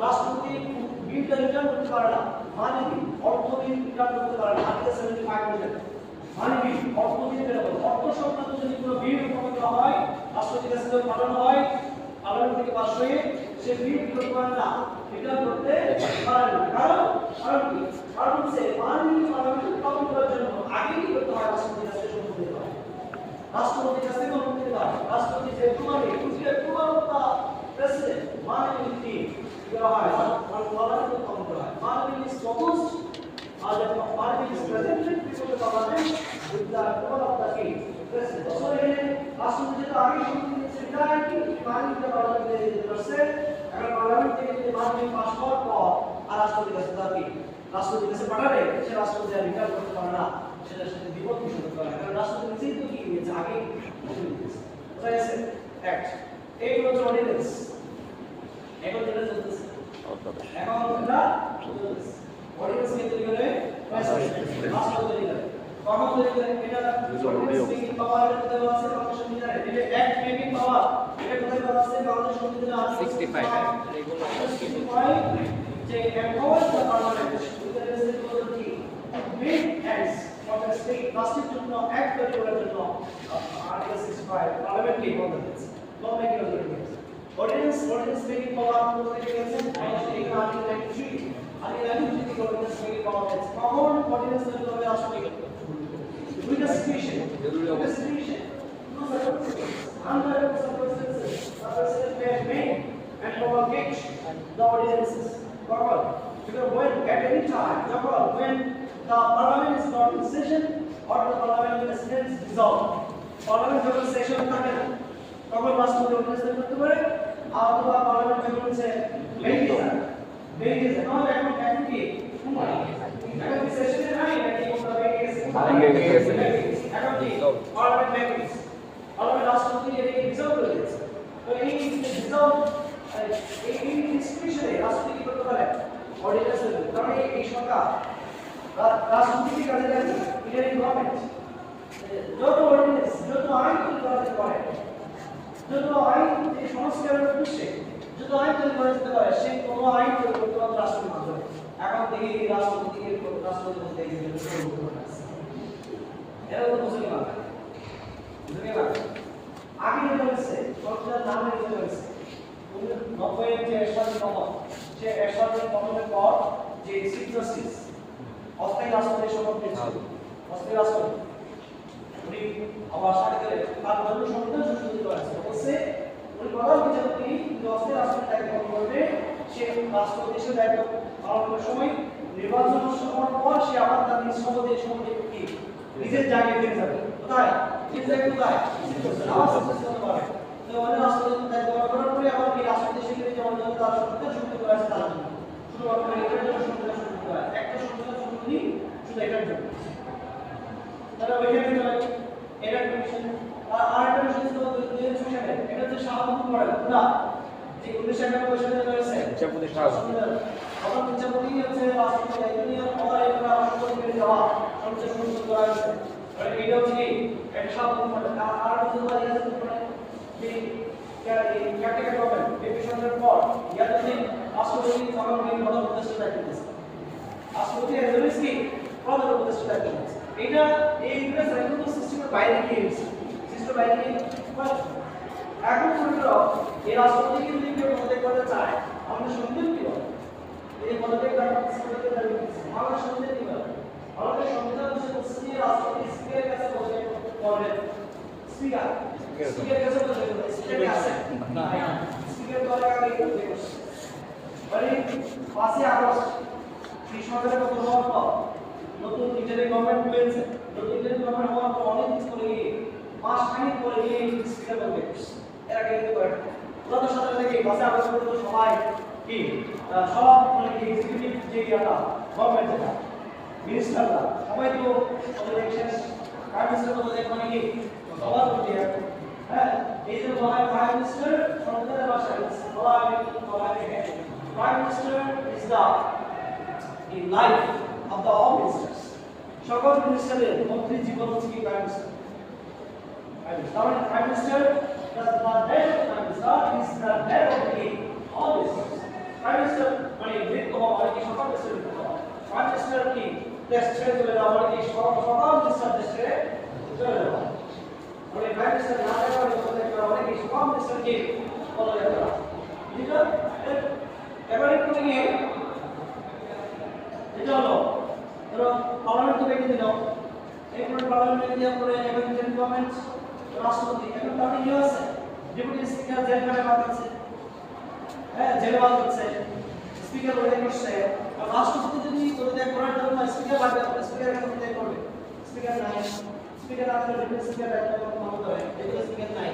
রাষ্ট্রপতি বিলটা রিটার্ন করতে পারে না মানে কি অর্থ বিল রিটার্ন করতে পারে না আর্টিকেল 75 মানে বিল অর্থ বিল বের হবে অর্থ সংক্রান্ত যদি কোনো বিল প্রণীত হয় রাষ্ট্রপতির কাছে যদি পাঠানো হয় পার্লামেন্ট থেকে পাস হয়ে সে বিল কি করতে পারে না রিটার্ন করতে পারে না কারণ কি কারণ হচ্ছে মাননীয় পার্লামেন্ট পাবলিক করার জন্য আগে কি করতে হয় রাষ্ট্রপতির কাছে অনুমতি দিতে হয় রাষ্ট্রপতির কাছে অনুমতি দিতে হয় রাষ্ট্রপতি যে তোমাকে কুচিয়ে পুরোটা প্রেসিডেন্ট মাননীয় কি করা হয় পার্লামেন্ট কম করা হয় মাননীয় ইজ প্রপোজড আর the parliament is presented before the parliament with the approval of the king president so এখানে রাষ্ট্রপতি তো আগে সম্মতি দিয়েছে এটা কি মাননীয় পার্লামেন্টে দিতে পারছে এখন পার্লামেন্ট থেকে যদি মাননীয় পাস হওয়ার পর আর রাষ্ট্রপতির কাছে তার কি রাষ্ট্রপতির কাছে পাঠালে সে রাষ্ট্রপতি আর রিটার্ন করতে পারে না সেটার সাথে বিপদ ঘোষণা করে কারণ রাষ্ট্রপতি নিজেই তো কি দিয়েছে আগে সম্মতি দিয়েছে বুঝা গেছে অ্যাক্ট এইগুলো হচ্ছে অর্ডিন্যান্স এখন যেটা চলতেছে এখন এটা চলতেছে অর্ডিন্যান্স কে তৈরি করে রাষ্ট্রপতি তৈরি করে কখন তৈরি করে এটা অর্ডিন্যান্স মেকিং পাওয়ার এর মধ্যে বলা আছে বাংলাদেশ সংবিধানে এটা অ্যাক্ট মেকিং পাওয়ার এটা কোথায় বলা আছে বাংলাদেশ সংবিধানে আছে 65 রেগুলার যে empowers the parliament with the responsibility to make acts for the state constitutional act তৈরি করার জন্য আর্টিকেল 65 পার্লামেন্ট কি বলতে দিচ্ছে law making authority ordinance making power কোথায় গেছে আর্টিকেল 93 আগে আমি যদি ordinance making power আছে কখন ordinance তৈরি করবে রাষ্ট্রপতি with the situation under the circumstances the president may make and promulgate the ordinances because when at any time when the parliament is not in session or the parliament is dissolved parliament যখন session থাকে না তখন রাষ্ট্রপতি ordinance তৈরি করতে পারে অথবা parliament যখন হচ্ছে বেরিয়ে যায় তাহলে এখন কি এখন কি সেশনে নাই নাকি কোনটা বেরিয়ে গেছে এখন কি পার্লামেন্ট মেকানিজম পার্লামেন্ট রাষ্ট্রপতি এটাকে ডিসলভ করে দিয়েছে তো এই ডিসলভ এই ডিসক্রিপশনে রাষ্ট্রপতি কি করতে পারে অর্ডিন্যান্স তৈরি করতে কারণ এই সরকার রাষ্ট্রপতির কাছে লাগে ইন্ডিয়ান গভর্নমেন্ট যত অর্ডিন্যান্স যত আইন তৈরি করতে পারে যত আইন যে সংস্কারের উদ্দেশ্যে যত আইন তৈরি করা যেতে পারে সেই কোনো আইন তৈরি করতে পারে রাষ্ট্রপতির মাধ্যমে এখন থেকে এই রাষ্ট্রপতিকে রাষ্ট্রপতি বলতে গেলে এরা তো মুসলমান আগে যেটা হচ্ছে সংবিধান নামে যেটা হচ্ছে 90 এর যে এরশাদের কমন সে এরশাদের কমনের পর যে চিফ জাস্টিস অস্থায়ী রাষ্ট্রপতির শপথ নিয়েছিল অস্থায়ী রাষ্ট্রপতি উনি আবার সাথে তার জন্য সংবিধান সংশোধন প্রধান বিচারপতি অস্থির রাষ্ট্রের দায়িত্ব পালন করবে, সে রাষ্ট্রপতি হিসেবে দায়িত্ব পালন করার সময় নির্বাচন হওয়ার পর সে আবার তার নিজ শপথে কি নিজের জায়গায় ফিরে যাবে। কোথায়? নিজের জায়গায় কোথায়? আবার সদস্য হতে পারে। তো অনেক রাষ্ট্রপতি দায়িত্ব পালন করার পরে আবার কি রাষ্ট্রপতি হিসেবে যেমন তার সংবিধান শুরু করা আছে তার জন্য শুধুমাত্র এটার জন্য সংবিধান শুরু করা হয়, একটা সংবিধান শুরু করি শুধু এটার জন্য। তাহলে ওইখানে চলে এটার কমিশন আর একটা কমিশন ছিল 2006 এটা হচ্ছে শাহাবুদ্দিন মডেল না, যে 1991 সালে রয়েছে বিচারপতি শাহাবুদ্দিন। প্রধান বিচারপতি হচ্ছে রাষ্ট্রপতি দায়িত্ব নিয়ে পরে এটা রাষ্ট্রপতি করে দেওয়া সংসদ সংশোধন করা হয়েছে। আর এটা হচ্ছে কি একটা শাহাবুদ্দিন মডেল। আর হচ্ছে ইয়াসিন মডেল যে ক্যাটেগরি গভর্নমেন্ট ডিভিশনের পর ইয়াসিন রাষ্ট্রপতি জনগণের প্রধান উপদেষ্টা দায়িত্ব দিয়েছে। রাষ্ট্রপতি এজেন্সি কি প্রধান উপদেষ্টা দায়িত্ব দিয়েছে। এটা এই ইউএস রেগুলেটরি সিস্টেমের বাইরে গিয়ে গেছে, সিস্টেম বাইরে গিয়ে এখন মনে করো এই রাষ্ট্রপতিকে যদি কেউ পদত্যাগ করতে চায় আমাদের সংবিধান কি বলে? এই পদত্যাগ আমাদের সংবিধান কি বলে? আমাদের সংবিধান বলছে যে রাষ্ট্রপতি স্পিকারের কাছে পদত্যাগ করবেন। স্পিকারের কাছে পদত্যাগ করবেন। স্পিকার আছে না, স্পিকার দলে আগে পদত্যাগ করছে। মানে 5 আগস্ট এই সরকারের কত হওয়ার পর নতুন ইন্টারিম গভর্নমেন্ট হয়েছে, নতুন ইন্টারিম গভর্নমেন্ট হওয়ার পর অনেক দিন পরে গিয়ে মাসখানেক পরে গিয়ে স্পিকার বদলে গেছে। এরা কিন্তু করে ওরা তো সাথে থেকে 5 আগস্ট পর্যন্ত সবাই কি সব মানে কি এক্সিকিউটিভ যে ইয়াটা গভর্নমেন্ট যেটা মিনিস্টাররা সবাই তো ইলেকশন প্রাইম মিনিস্টার তো দেখ মানে কি সবার প্রতি হ্যাঁ এই যে বলা হয় প্রাইম মিনিস্টার সংবিধানের ভাষায় বলা হয় prime minister is the in life of the all ministers. সকল মিনিস্টারের মন্ত্রী জীবন হচ্ছে কি প্রাইম মিনিস্টার। তাহলে prime minister does not head of the prime minister is the head of the all ministers. Prime minister মানে বৃত্ত হওয়া মানে কি সকল দেশের বৃত্ত হওয়া। প্রাইম মিনিস্টার কি দেশ ছেড়ে চলে যাওয়া মানে কি সকল মিনিস্টার দেশ ছেড়ে চলে যাওয়া। মানে প্রাইম মিনিস্টার না থাকা মানে পদত্যাগ করা মানে কি সকল মিনিস্টার কি পদত্যাগ করা। ঠিক আছে? এবারে একটু গিয়ে এটা হলো ধরো পার্লামেন্ট তো বেঁধে দিল, এরপরে পার্লামেন্টে দেওয়ার পরে এখন ইন্টারিম গভর্নমেন্ট রাষ্ট্রপতি এখন তার ইয়ে আছে ডেপুটি স্পিকার জেল খানে বাদ আছে, হ্যাঁ জেল বাদ হচ্ছে, স্পিকার ওইটা করছে। আর রাষ্ট্রপতি যদি পদত্যাগ করার জন্য স্পিকার লাগবে, স্পিকার এখন পদত্যাগ করবে। স্পিকার নাই, স্পিকার না থাকলে ডেপুটি স্পিকার দায়িত্ব পালন করে, ডেপুটি স্পিকার নাই,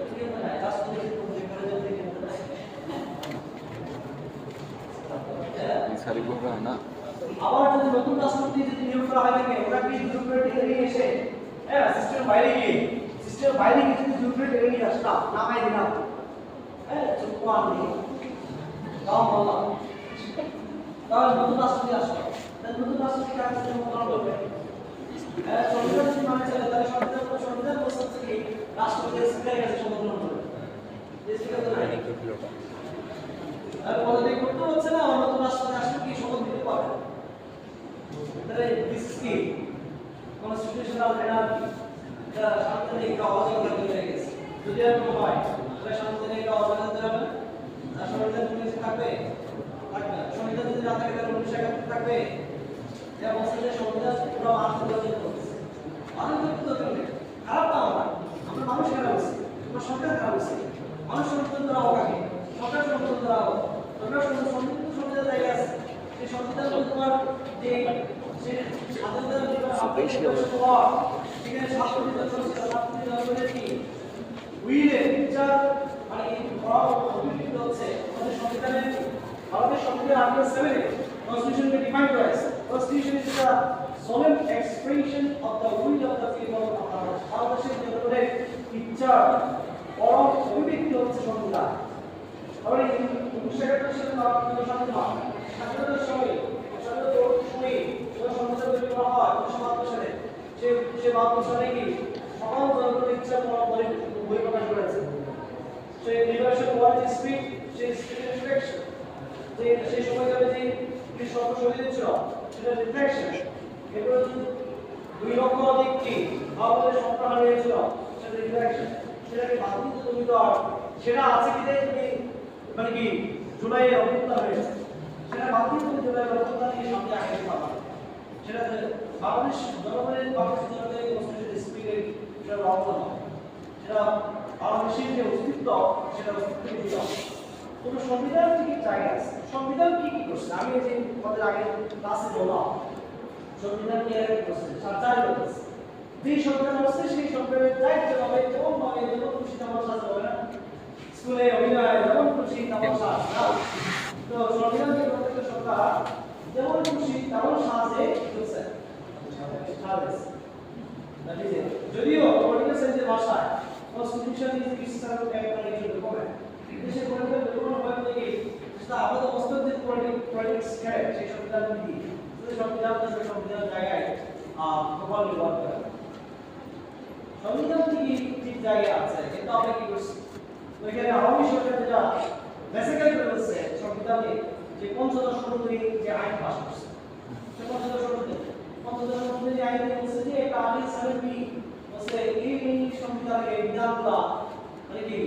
স্পিকার নাই, রাষ্ট্রপতি যদি পদত্যাগ করে দেবে सारी बोल रहा है ना। আবার যদি নতুন রাষ্ট্রপতি যদি নিয়োগ করা হয় থাকে ওরা কি জুরিপের টেনে নিয়ে এসে হ্যাঁ সিস্টেম বাইরে গিয়ে যদি জুরিপের টেনে নিয়ে আসলাম নামাই দিলাম হ্যাঁ চুপকান নেই তাও বললাম তাহলে নতুন রাষ্ট্রপতি আসলো, তাহলে নতুন রাষ্ট্রপতি কাজ করবে হ্যাঁ সংবিধান যদি মানে চলে তাহলে সংবিধান বলছে কি রাষ্ট্রপতি স্পিকারের কাছে সমর্থন করবে। স্পিকার তো নাই আর পদত্যাগ করতে হচ্ছে না, নতুন রাষ্ট্রপতি আসলে কি শপথ দিতে পারবে। তাহলে দিস কি কনস্টিটিউশনাল এনার্জি এটা সাংবিধানিক একটা অজাগতা হয়ে গেছে। যদি এরকম হয় তাহলে সাংবিধানিক একটা অজাগতা হবে না, আর সংবিধান পুলিশ থাকবে থাকবে না। সংবিধান যদি না থাকে তাহলে 1971 থাকবে। যা বলছে যে সংবিধান পুরো আন্তর্জাতিক করছে, আন্তর্জাতিক খারাপ না আমরা মানুষ খারাপ হচ্ছে, আমরা সরকার খারাপ হচ্ছে, মানুষ সমর্থন করা হোক আগে সরকার সমর্থন করা হোক, সরকার সংবিধান জায়গা আছে সেই সংবিধান তোমার যে স্বাধীনতার সেখানে স্বাধীনতা কি উইলে বিচার মানে অভিযোগ হচ্ছে আমাদের সংবিধানে ভারতের সংবিধান আর্টিকেল 7 কনস্টিটিউশনকে ডিফাইন করা আছে। Constitution is the solemn expression of the will of the people of Bangladesh. বাংলাদেশের জনগণের ইচ্ছা পরম অভিব্যক্তি হচ্ছে সংবিধান। তাহলে 1971 সালে স্বাধীনতার সময় সংবিধান তৈরি করা হয় 1972 সালে। সে 72 সালে কি সকল জনগণের ইচ্ছা বই প্রকাশ করেছে। সে লিবারেশন ওয়ার যে স্পিচ, সেই স্পিচের রিফ্লেকশন যে সেই সময় যাবে যে শহীদ ছিল সেটা রিফ্লেকশন। এরপরে 2 লক্ষ অধিক কি আমাদের সংখ্যা হারিয়েছিল সেটা রিফ্লেকশন। সেটাকে বাতিল তুমি তো সেটা আছে কি তুমি মানে কি জুলাইয়ের অভ্যুত্থান হয়েছে, সেটা বাতিল তুমি জুলাইয়ের অভ্যুত্থান নিয়ে সামনে আগে পাবা। সেটা বাংলাদেশ জনগণের কনস্টিটিউশনাল স্পিরিট সেটা রক্ষা হয়, সেটা বাংলাদেশের যে অস্তিত্ব সেটা অস্তিত্ব দিতে হবে। কোনো সংবিধান কি জায়গা আছে, সংবিধান কি কি করছে, আমি এই যে আমাদের আগে ক্লাসে বললাম সংবিধান কি এর করছে সরকার করছে, যে সংবিধান আছে সেই সংবিধানের দায়িত্ব হবে যেমন ভাবে যেমন খুশি তেমন সাজা হবে না, স্কুলে অভিনয় যেমন খুশি তেমন সাজা, তো সংবিধানকে প্রত্যেকটা সরকার যেমন খুশি তেমন সাজে করছে সাজে। যদিও পলিটিক্যাল সায়েন্সের ভাষায় constitution is crystal characterisation document, দেশে পলিটিক্যাল ডকুমেন্ট হয় থেকে সেটা আমাদের মস্তকের পলিটিক্স ক্যারেক্টার সেই সংবিধান নীতি সেই সংবিধান জায়গায় প্রপারলি ওয়ার্ক করে। সংবিধান থেকে ঠিক জায়গায় আছে, কিন্তু আমরা কি করছি ওইখানে আওয়ামী সরকার যেটা বেসিক্যালি করেছে সংবিধানে যে পঞ্চদশ সংশোধনী যে আইন পাস করছে, সে পঞ্চদশ সংশোধনী আইনে বলছে যে এটা আর্টিকেল 70 বলছে এই সংবিধানের বিধানগুলো মানে কি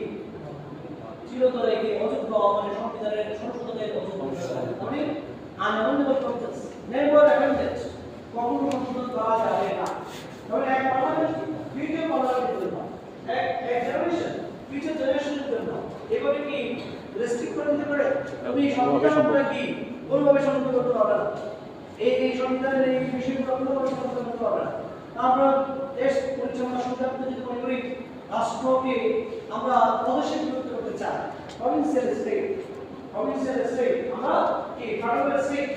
চিরতরে কি অযোগ্য, মানে সংবিধানের সংশোধনের অযোগ্য, মানে আনঅ্যামেন্ডেবল প্রভিশনস নেভার অ্যামেন্ডেড, কখনো সংশোধন করা যাবে না। তবে এক পার্লামেন্ট ফিউচার পার্লামেন্টের জন্য এক জেনারেশন ফিউচার জেনারেশনের জন্য এভাবে কি রেস্ট্রিক্ট করে দিতে পারে, তুমি সংবিধানটা কি কোনোভাবে সংশোধন করতে পারবে না, এই সংবিধানের এই বিষয়গুলো কোনোভাবে সংশোধন করতে পারবে না। আমরা দেশ পরিচালনা সংক্রান্ত যদি মনে করি রাষ্ট্রকে আমরা প্রদেশে বিভক্ত করতে চাই, প্রভিন্সিয়াল স্টেট আমরা কি ফেডারেল স্টেট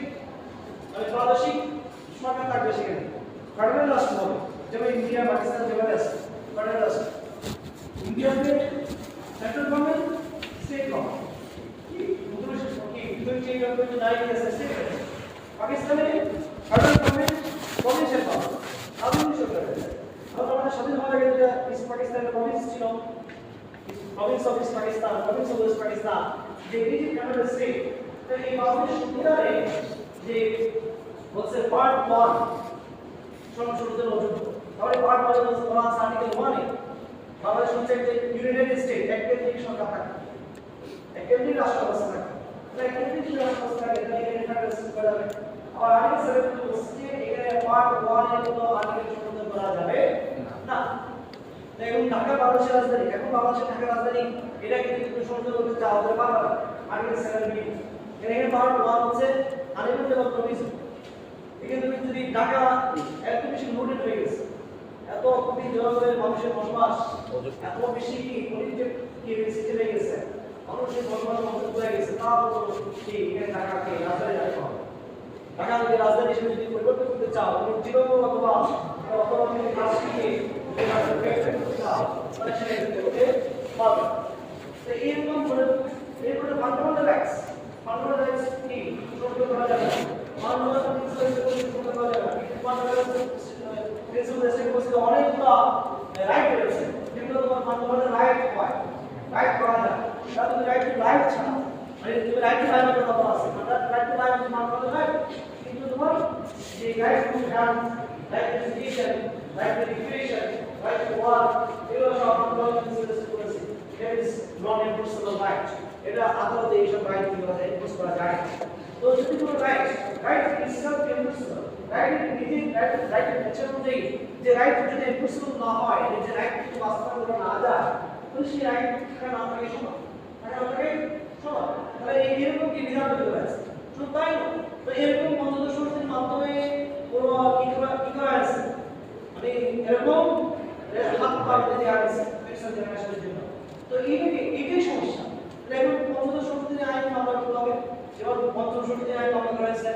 মানে প্রাদেশিক সরকার থাকবে, সেখানে ফেডারেল রাষ্ট্র হবে, যেমন ইন্ডিয়া পাকিস্তান যেভাবে আছে ফেডারেল রাষ্ট্র, ইন্ডিয়াতে সেন্ট্রাল গভর্নমেন্ট স্টেট গভর্নমেন্ট পাকিস্তানে ফেডারেল গভর্নমেন্ট প্রভিন্সিয়াল গভর্নমেন্ট আধুনিক সরকার। আমাদের স্বাধীন হওয়ার আগে যেটা ইস্ট পাকিস্তানের প্রভিন্স ছিল, Province of east Pakistan, Province of West Pakistan, যে এই ফেডারেল স্টেট, তো এই বাংলাদেশ সংবিধানে যে বলছে পার্ট 1 সংশোধনের অযোগ্য, তাহলে পার্ট 1 বলছে বলা আছে আর্টিকেল 1 এ বাংলাদেশ হচ্ছে যে ইউনাইটেড স্টেট এক কেন্দ্রিক সরকার থাকে, এক কেন্দ্রিক রাষ্ট্র ব্যবস্থা থাকে, তো এক কেন্দ্রিক রাষ্ট্র ব্যবস্থা থাকে, তাহলে এখানে ফেডারেল সিস্টেম করা যাবে। আর আর্টিকেল 7 বলছে যে এখানে পার্ট 1 এর কোনো আর্টিকেল সংশোধন করা যাবে না। এখন ঢাকা বাংলাদেশের রাজধানী, এখন বাংলাদেশের ঢাকা রাজধানী, এটা কিন্তু তুমি সংশোধন করতে চাও তাহলে পারবে না, আর্টিকেল 7 বি এখানে পার্ট 1 হচ্ছে আনএমেন্ডেবল প্রভিশন। এখানে তুমি যদি ঢাকা এত বেশি লোডেড হয়ে গেছে, এত কোটি জনগণের মানুষের বসবাস এত বেশি কি পলিটিক কি সিটি হয়ে গেছে, মানুষের বসবাস মজবুত হয়ে গেছে, তারপর কি এখানে ঢাকাকে রাজধানী রাখতে হবে। ঢাকাকে রাজধানী হিসেবে যদি পরিবর্তন করতে চাও, তুমি জিরো অথবা তুমি কাজকে এরকম করে এরপরে ফান্ডামেন্টাল রাইটস কি সংশোধন করা যাবে, ফান্ডামেন্টাল সংশোধন করা যাবে, ফান্ডামেন্টাল প্রিন্সিপাল অনেকগুলো রাইট রয়েছে, যেগুলো তোমার ফান্ডামেন্টাল রাইট হয়, রাইট করা যায়, তাহলে তুমি রাইট টু লাইফ ছাড়া মানে তুমি রাইট টু লাইফের কথা বলা আছে, right to life fundamental right, কিন্তু তোমার যে right to health, right two education, right two recreation, right to work, এগুলো সব ফান্ডামেন্টাল প্রিন্সিপাল করেছে। It is non enforceable right. এটা আদালতে এইসব রাইট গুলো এনফোর্স করা যায় না। তো যদি কোনো right itself enforceable, right nature অনুযায়ী যে রাইট যদি এনফোর্সেবল না হয়, যে রাইট যদি বাস্তবায়ন করা না যায়, তাহলে সেই রাইট থাকা না থাকে সমান, তাহলে এরকম কি বিধান তৈরি হয়েছে, শুধু তাই না, তো এরকম পঞ্চদশ সংশোধনীর মাধ্যমে কোনো কি করা আছে, মানে এরকম হাত পাতে দেওয়া হয়েছে ফিউচার জেনারেশনের জন্য। তো এইটাই সমস্যা। এখন পঞ্চদশ সংশোধনী আইন মামলা করতে হবে, যেমন পঞ্চম সংশোধনী আইন মামলা করা হয়েছে,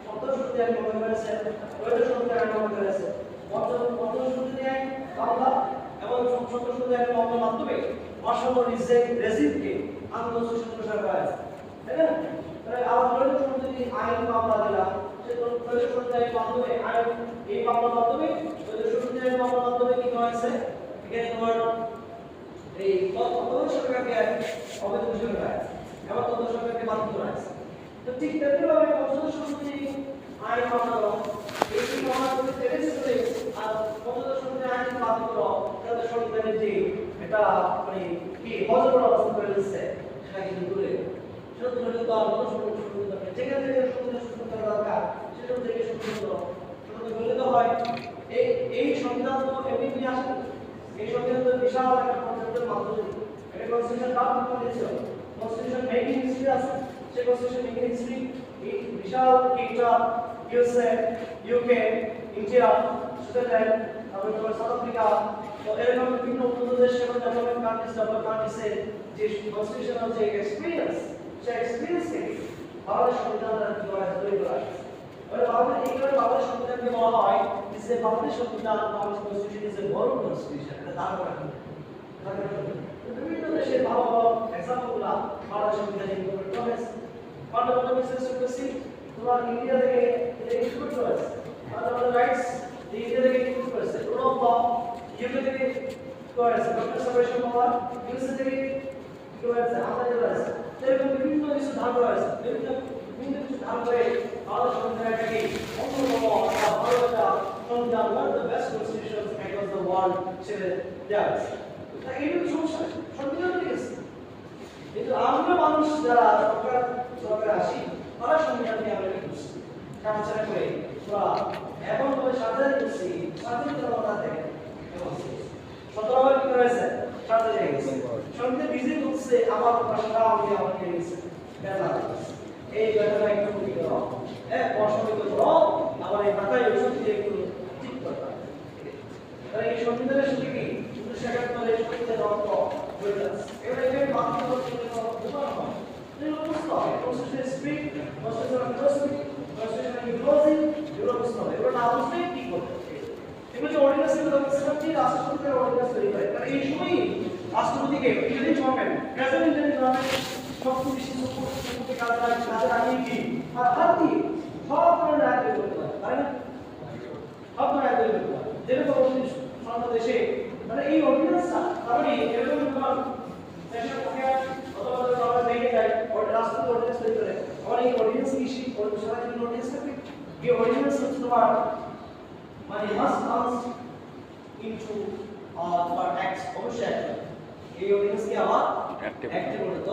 সপ্তম সংশোধনী আইন মামলা করা হয়েছে, ত্রয়োদশ সংশোধনী আইন মামলা করা হয়েছে, পঞ্চম সংশোধনী আইন মামলা এবং ষষ্ঠ সংশোধনী আইন মামলার মাধ্যমে অসম রেজিমকে আন্তর্জাতিক প্রসার করা হয়েছে, তাই না? তাহলে আবার ত্রয়োদশ সংশোধনী আইন মামলা দিলাম, সে ত্রয়োদশ সংশোধনী আইন মাধ্যমে এই মামলার মাধ্যমে ত্রয়োদশ সংশোধনী আইন মামলার মাধ্যমে কি করা হয়েছে, এখানে তোমার এই তথ্য সরকারকে অবৈধ ঘোষণা করা হয়েছে এবং তথ্য সরকারকে বাধ্য করা হয়েছে। তো ঠিক তেমনিভাবে পঞ্চদশ সংশোধনী আইন মামলা এই মামলা করতে পেরেছে আর পঞ্চদশ সংশোধনী আইন বাধ্য করো, তাদের সংবিধানের যে এটা মানে কি হজবর অবস্থা করে দিচ্ছে সেটা কিন্তু দূরে, সেটা দূরে কিন্তু আর কোনো সংশোধন দরকার, যেখানে থেকে সংশোধন করা দরকার সেটা থেকে সংশোধন করলে তো হয়। এই সংবিধান তো এমনি আসে, এই সংবিধান তো বিশাল একটা কনসেপ্টের মাধ্যমে এটা কনস্টিটিউশন কাপ করেছিল কনস্টিটিউশন মেকিং হিস্ট্রি আছে সেই কনস্টিটিউশন মেকিং হিস্ট্রি এই বিশাল একটা ইউএসএ ইউকে ইন্ডিয়া সুইজারল্যান্ড তারপরে তোমার সাউথ আফ্রিকা তো এরকম বিভিন্ন উন্নত দেশ এবং ডেভেলপিং কান্ট্রিজ যে কনস্টিটিউশনাল যে এক্সপেরিয়েন্স সেই এক্সপেরিয়েন্স থেকে বাংলাদেশ সংবিধানটা কি করা তৈরি করা এবার বাংলাদেশ এই কারণে বাংলাদেশ সংবিধানকে বলা হয় যে বাংলাদেশ সংবিধান বাংলাদেশ কনস্টিটিউশন ইজ এ বড় কনস্টিটিউশন এটা দাঁড় করা বিভিন্ন দেশের ভালো ভালো এক্সাম্পলগুলো বাংলাদেশ সংবিধানে ইমপ্লিমেন্ট করা হয়েছে ফান্ডামেন্টাল ডেমোক্রেসি তোমার ইন্ডিয়া থেকে এটা ইনক্লুড করা হয়েছে ফান্ডামেন্টাল রাইটস ইন্ডিয়া থেকে ইনক্লুড করেছে রুল অফ ল ইউকে থেকে করা হয়েছে ডক্টর সেপারেশন পাওয়ার ইউএসএ থেকে করা হয়েছে আমাদের করা হয়েছে এরকম বিভিন্ন কিছু ধার করা হয়েছে বিভিন্ন কিছু ধার করে বাংলাদেশ সংবিধানটাকে অন্যতম ভালো একটা সংবিধান one of the best constitutions across the world হিসেবে দেওয়া হয়েছে তাই এই সমস্যা সংবিধান ঠিক আছে কিন্তু আমরা মানুষ যারা সরকারে আসি তারা সংবিধানকে আমরা কি করছি কাটাছাড়া করে ওরা এখন তবে সার্জারি করছি সার্জারি তো আমরা দেখে 17 বার কি করেছে সার্জারি হয়ে গেছে সংবিধান ভিজিট করছে আমার ভাষা আমি আমাকে গেছে বেলা এই ব্যাপারটা একটু কি করো পছন্দ করো আমার এই মাথায় ওষুধ দিয়ে একটু ঠিক করতে তাই এই সংবিধানের সাথে কি 1971 এর সংবিধান অর্থ হয়ে আছে এবারে এই মাধ্যম করতে কোনো হয় এই অবস্থা প্রসেসে স্পিক প্রসেসে ক্লোজিং প্রসেসে ক্লোজিং এগুলো প্রশ্ন এগুলো না বুঝলে কি করতে এগুলো যে অর্ডিন্যান্স এর সিস্টেমটি রাষ্ট্রপতির অর্ডিন্যান্স তৈরি করে কারণ এই সময় রাষ্ট্রপতিকে প্রেসিডেন্ট গভর্নমেন্ট প্রেসিডেন্ট গভর্নমেন্ট সবচেয়ে বেশি সুপ্রিম কাজে আগে কি আর হাতি সব ধরনের আইন তৈরি করতে হয় তাই না সব ধরনের আইন তৈরি করতে হয় যেটা তো বাংলাদেশে মানে এই অর্ডিন্যান্সটা কারণ এরকম তোমার সেশন থেকে অথবা আমরা দেখে যাই রাষ্ট্রপতি অর্ডিন্যান্স তৈরি করে আমার এই অর্ডিন্যান্স কি সেই সরকারি অর্ডিন্যান্স থাকে এই অর্ডিন্যান্স হচ্ছে তোমার মানে মাস্ট কামস ইনটু তোমার অ্যাক্ট অবশ্যই এই অর্ডিন্যান্স কি আবার অ্যাক্টে পরিণত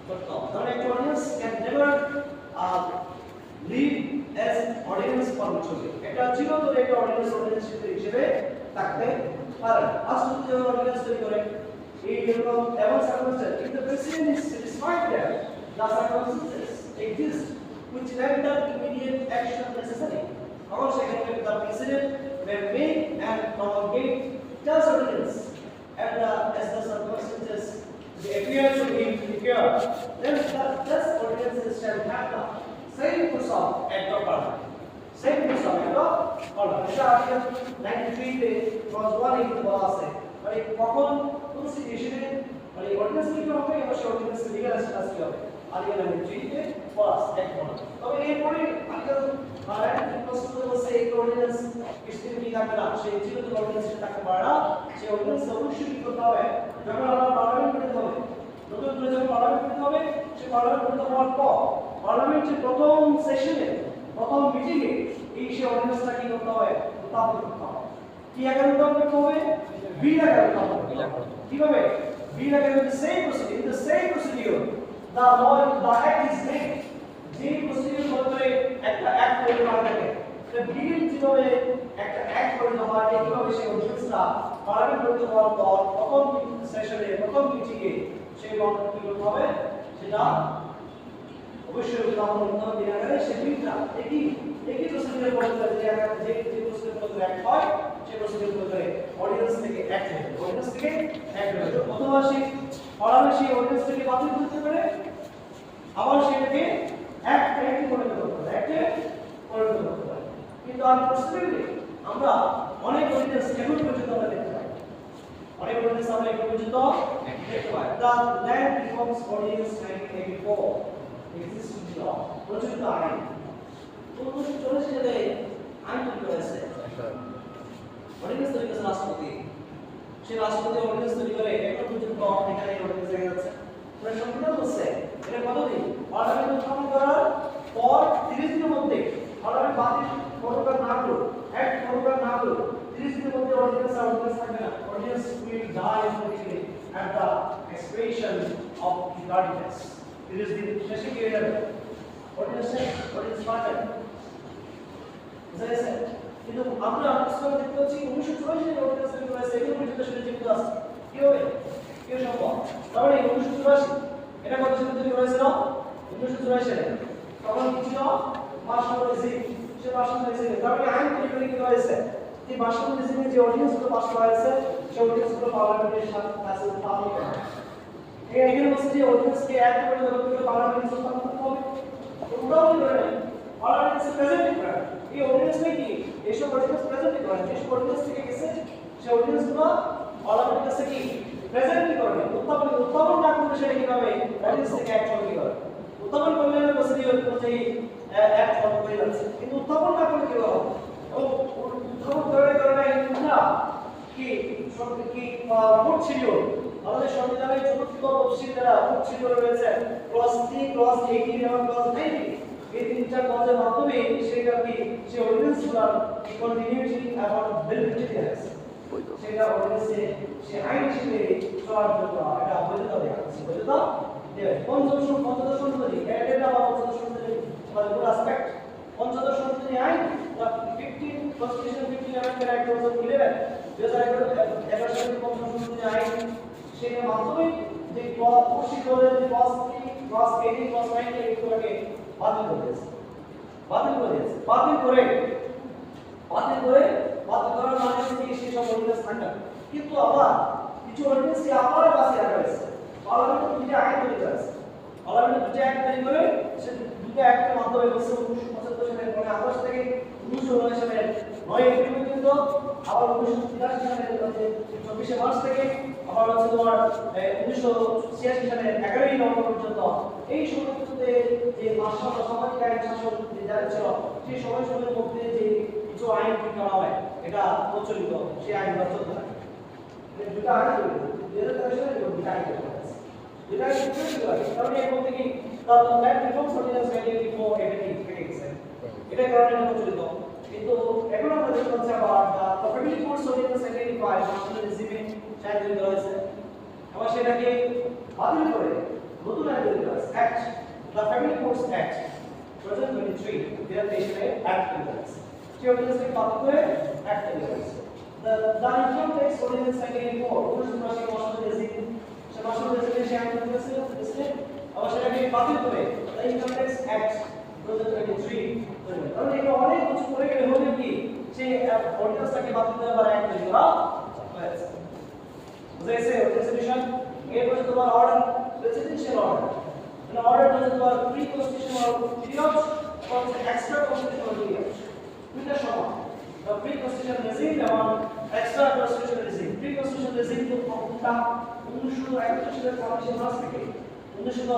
করতে হবে কারণ একটা ordinance can never live as ordinance formula এটা চিরতরে একটা অর্ডিন্যান্স হিসেবে থাকতে পারে রাষ্ট্রপতি যখন অর্ডিন্যান্স তৈরি করে এই এরকম এমন circumstance if the president is satisfied that the circumstances exist which render immediate action necessary or second the president may make and promulgate just ordinance and as the circumstances they appear to be required then the ordinances shall have the same force of act of parliament same force of act of parliament এটা article 93 তে clause 1 এ বলা আছে মানে কখন কোন সিচুয়েশনে মানে ordinance কি হবে এবং সেই অর্ডিন্যান্স লিগ্যাল স্ট্যাটাস কি হবে আর্টিকেল 93 তে পাস এক বলা তবে এরপরে আর্টিকেল 93 প্রস্তুত হচ্ছে এই অর্ডিন্যান্স কিছুদিন কি থাকবে না সেই চিরতরে অর্ডিন্যান্স থাকতে পারে না সেই অর্ডিন্যান্স অবশ্যই কি করতে হবে যখন আমরা পার্লামেন্ট করতে হবে নতুন করে যখন পার্লামেন্ট করতে হবে সেই পার্লামেন্ট করতে হওয়ার পর পার্লামেন্টের প্রথম সেশনে প্রথম মিটিংয়ে এই সেই অর্ডিন্যান্সটা কি করতে হবে উত্থাপন করতে হবে কি আকারে উত্থাপন করতে হবে বিল আকারে উত্থাপন করতে হবে কিভাবে বিল আকারে the same procedure in the same procedure the law the act is made যে প্রসিডিউর মধ্যে একটা অ্যাক্ট তৈরি করা থাকে the bill যেভাবে একটা অ্যাক্ট তৈরি হয় এইভাবে সেই অর্ডিন্যান্সটা পার্লামেন্ট করতে হওয়ার পর প্রথম সেশনে প্রথম মিটিংয়ে সেই বন্ধ কি করতে হবে সেটা অবশ্যই উত্থাপন করতে হবে বিল আকারে সেই বিলটা একই প্রসিডিউর করতে হবে যে প্রসিডিউর করতে অ্যাক্ট হয় সেই প্রসিডিউর করতে অর্ডিন্যান্স থেকে অ্যাক্ট হবে অর্ডিন্যান্স থেকে অ্যাক্ট হবে অথবা সেই পার্লামেন্ট সেই অর্ডিন্যান্স থেকে বাতিল করতে পারে আবার সেটাকে অ্যাক্টে পরিণত করতে পারে অ্যাক্টে পরিণত করতে পারে কিন্তু আনফরচুনেটলি আমরা অনেক অর্ডিন্যান্স এখন পর্যন্ত আমরা দেখতে পাই অনেক অর্ডিন্যান্স আমরা এখন পর্যন্ত দেখতে পাই the land reforms ordinance 1984 existing law প্রচলিত আইন 1940 সালে আইন তৈরি করেছে অর্ডিন্যান্স তৈরি করেছে রাষ্ট্রপতি সেই রাষ্ট্রপতি অর্ডিন্যান্স তৈরি করে এখন পর্যন্ত এখানে অর্ডিন্যান্স দেখা যাচ্ছে মানে সংবিধান বলছে এটা কতদিন পার্লামেন্ট গঠন করার পর 30 দিনের মধ্যে পার্লামেন্ট বাতিল প্রোটোকল না করলো অ্যাক্ট প্রোটোকল না করলো 30 দিনের মধ্যে অর্ডিন্যান্স থাকবে না ordinance will die immediately at the expiration of the ordinance 30 দিন শেষে কি হয়ে যাবে অর্ডিন্যান্স পাল্টে বুঝাইছে কিন্তু আমরা আজকাল দেখতে পাচ্ছি 1984 সালে অর্ডিন্যান্স তৈরি করেছে এগুলো পর্যন্ত সেটা জীবিত আছে কি হবে তাহলে 1984 এটা কত সালে তৈরি করেছিল 1984 সালে তখন কি ছিল মার্শাল রেজিম সে মার্শাল রেজিম তাহলে আইন তৈরি করে কি হয়েছে যে মার্শাল রেজিমের যে অর্ডিন্যান্স গুলো পাস করা হয়েছে সেই অর্ডিন্যান্স গুলো পার্লামেন্টের সাথে কাছে পাবলিক এখানে বলছে যে অর্ডিন্যান্স কে অ্যাক্ট করে যখন পার্লামেন্ট সম্পন্ন করতে হবে তোমরাও কি করে পার্লামেন্ট প্রেজেন্ট করে এই অর্ডিন্যান্স কি এইসব অর্ডিন্যান্স প্রেজেন্ট করে যে অর্ডিন্যান্স থেকে গেছে সেই অর্ডিন্যান্স গুলো পার্লামেন্টের কাছে কি প্রেজেন্ট করবে উত্থাপন না করলে সেটা কিভাবে অর্ডিন্যান্স থেকে অ্যাক্ট হবে কিভাবে উত্থাপন করলে না প্রসিডিউর অনুযায়ী অ্যাক্ট ফলো করে যাচ্ছে কিন্তু উত্থাপন না করলে কি হবে উত্থাপন করে না কি ভোট শিডিউল আমাদের সংবিধানের চতুর্থ তফসিল দ্বারা ভোট শিডিউল রয়েছে ক্লজ 3 ক্লজ 18 এবং ক্লজ 19 এই তিনটা ক্লজের মাধ্যমে সেটা কি সেই অর্ডিন্যান্সগুলোর কন্টিনিউটি এবং ভ্যালিডিটি আছে সেটা অর্ডিন্যান্সে সে আইন হিসেবে চলার জন্য এটা বৈধতা দেওয়া আছে বৈধতা দেবে পঞ্চদশ সংশোধনী এটা বা পঞ্চদশ সংশোধনী মানে পুরো অ্যাসপেক্ট পঞ্চদশ সংশোধনী আইন 15 কনস্টিটিউশন 15 অ্যামেন্ডমেন্ট অ্যাক্ট 2011 2011 সালের পঞ্চদশ সংশোধনী আইন সেটার মাধ্যমে যে ক্লজ প্রসিডিউরের ক্লজ 3 ক্লজ 18 ক্লজ 19 এগুলোকে বাতিল করে দিয়েছে বাতিল করার মানে হচ্ছে সেই সব অর্ডিন্যান্স আন্ডার কিন্তু আবার কিছু অর্ডিন্যান্স কি আবার বাসে রাখা হয়েছে পার্লামেন্ট দুটো আইন তৈরি করেছে পার্লামেন্ট দুটো আইন তৈরি করে সে দুটো অ্যাক্টের মাধ্যমে বলছে 1975 সালের 9 আগস্ট থেকে 1979 সালের 9 এপ্রিল পর্যন্ত আবার 1983 সালের 24 মার্চ থেকে আবার হচ্ছে তোমার 1986 সালের 11 নভেম্বর পর্যন্ত এই সময়টাতে যে মার্শাল সামাজিক আইন শাসন যে জারি ছিল সেই সময়সমূহের মধ্যে যে কিছু আইন কি করা হয় এটা প্রচলিত সেই আইনগুলো চলতে থাকে দুটো আইন তৈরি 2013 সালে দুটো আইন তৈরি হয়েছে দুটো আইন তৈরি হয় কারণ এর মধ্যে কি দ্য রিফর্মস অর্ডিন্যান্স 1984 এটা কি কেটে গেছে এটা কারণে এটা প্রচলিত কিন্তু এখন আমরা দেখতে পাচ্ছি আবার the family courts ordinance 1985 martial রেজিমে চালু করা হয়েছে আবার সেটাকে বাতিল করে নতুন আইন তৈরি করা হয়েছে act the family courts act 2023 2023 সালে অ্যাক্ট তৈরি করা হয়েছে সেই অর্ডিন্যান্সকে বাতিল করে অ্যাক্ট তৈরি করা হয়েছে the income tax ordinance 1984 martial regime সে মার্শাল রেজিমে সে আইন তৈরি করেছে আবার সেটাকে বাতিল করে দ্য ইনকাম ট্যাক্স অ্যাক্ট 2023 কারণ এটা অনেক কিছু করে গেলে হবে কি সে অর্ডিন্যান্সটাকে বাতিল করে আবার অ্যাক্ট তৈরি করা হয়েছে বুঝাইছে অর্ডিনেশন এরপরে তোমার অর্ডার প্রেসিডেন্সিয়াল অর্ডার মানে অর্ডার হচ্ছে তোমার প্রি কনস্টিটিউশনাল পিরিয়ড এবং এক্সট্রা কনস্টিটিউশনাল পিরিয়ড দুইটা সমান তো প্রি কনস্টিটিউশনাল রেজিম এবং extra constitutional regime pre constitutional regime তো কোনটা 1971 সালের 25 মার্চ থেকে 1900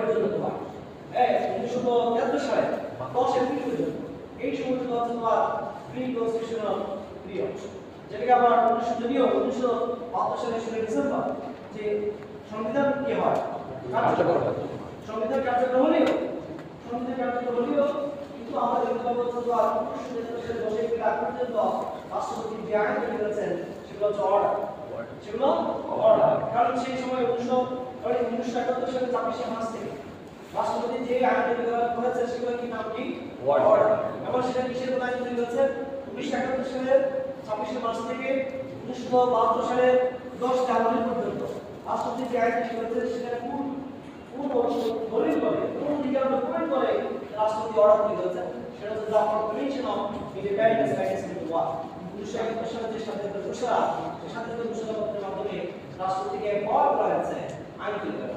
পর্যন্ত তোমার 1973 সালে 10 এপ্রিল পর্যন্ত এই সময়টা হচ্ছে তোমার প্রি কনস্টিটিউশনাল পিরিয়ড যেটাকে আবার 1972 সালের ডিসেম্বর যে সংবিধান কি হয় সংবিধান কার্যকর হলেও কিন্তু আমরা দেখতে পাবো যে 1973 সালের 10 এপ্রিল পর্যন্ত রাষ্ট্রপতি যে আইন তৈরি করেছেন সেগুলো হচ্ছে অর্ডার কারণ সেই সময় 1971 সালের 26 মার্চ থেকে রাষ্ট্রপতি যে আইন তৈরি করেছে সেগুলো কি নাম কি অর্ডার এবং সেটা কিসের আইন তৈরি করেছে 1971 সালের 26 মার্চ থেকে 1972 সালের 10 জানুয়ারি পর্যন্ত রাষ্ট্রপতি যে আইন তৈরি করেছে সেটা কোন দলিল করে কোন দিকে ডকুমেন্ট করে রাষ্ট্রপতি অর্ডার তৈরি করেছে সেটা হচ্ছে the proclamation of independence against war 1971 সালে যে স্বাধীনতা ঘোষণা সেই স্বাধীনতা ঘোষণাপত্রের মাধ্যমে রাষ্ট্রপতিকে পাওয়ার করা হয়েছে আইন তৈরি করা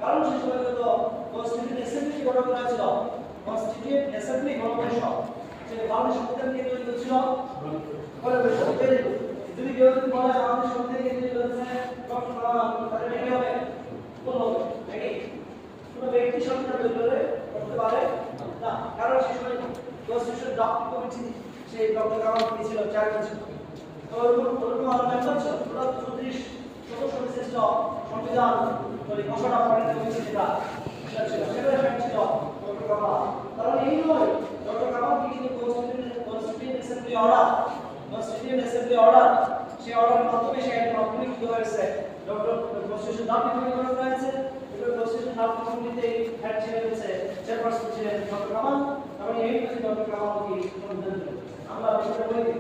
কারণ সেই সময় তো কনস্টিটিউয়েন্ট অ্যাসেম্বলি গঠন করা ছিল কনস্টিটিউয়েন্ট অ্যাসেম্বলি গঠন সেটা বাংলাদেশ সংবিধান কে তৈরি করেছিল যদি কেউ যদি বলে আমাদের সংবিধান কে তৈরি করেছে ডক্টর কালাম তাহলে কি হবে বলো নাকি কোনো ব্যক্তি সংবিধান তৈরি করতে পারে না কারণ সেই সময় কনস্টিটিউশন ড্রাফট কমিটি সেই ডক্টর কালাম কি ছিল চেয়ারম্যান ছিল তো ওরকম আরো মেম্বার ছিল ওরা 34 সদস্য বিশিষ্ট সংবিধান তৈরি ঘোষণা করেন কমিটি যেটা ছিল সেটা ছিল ডক্টর কালাম কারণ এই নয় ডক্টর কালাম কি কনস্টিটিউয়েন্ট অ্যাসেম্বলি অর্ডার সেই অর্ডারের মাধ্যমে সেই আইনের মাধ্যমে কি হয়েছে ডক্টর কনস্টিটিউশন ড্রাফট তৈরি করা হয়েছে এই কনস্টিটিউশন ড্রাফট কমিটিতে হেড ছিলেন চেয়ারপারসন ছিলেন ডক্টর কামাল এবং এই ডক্টর কামাল কি সংবিধান আমরা বিষয়টা বলি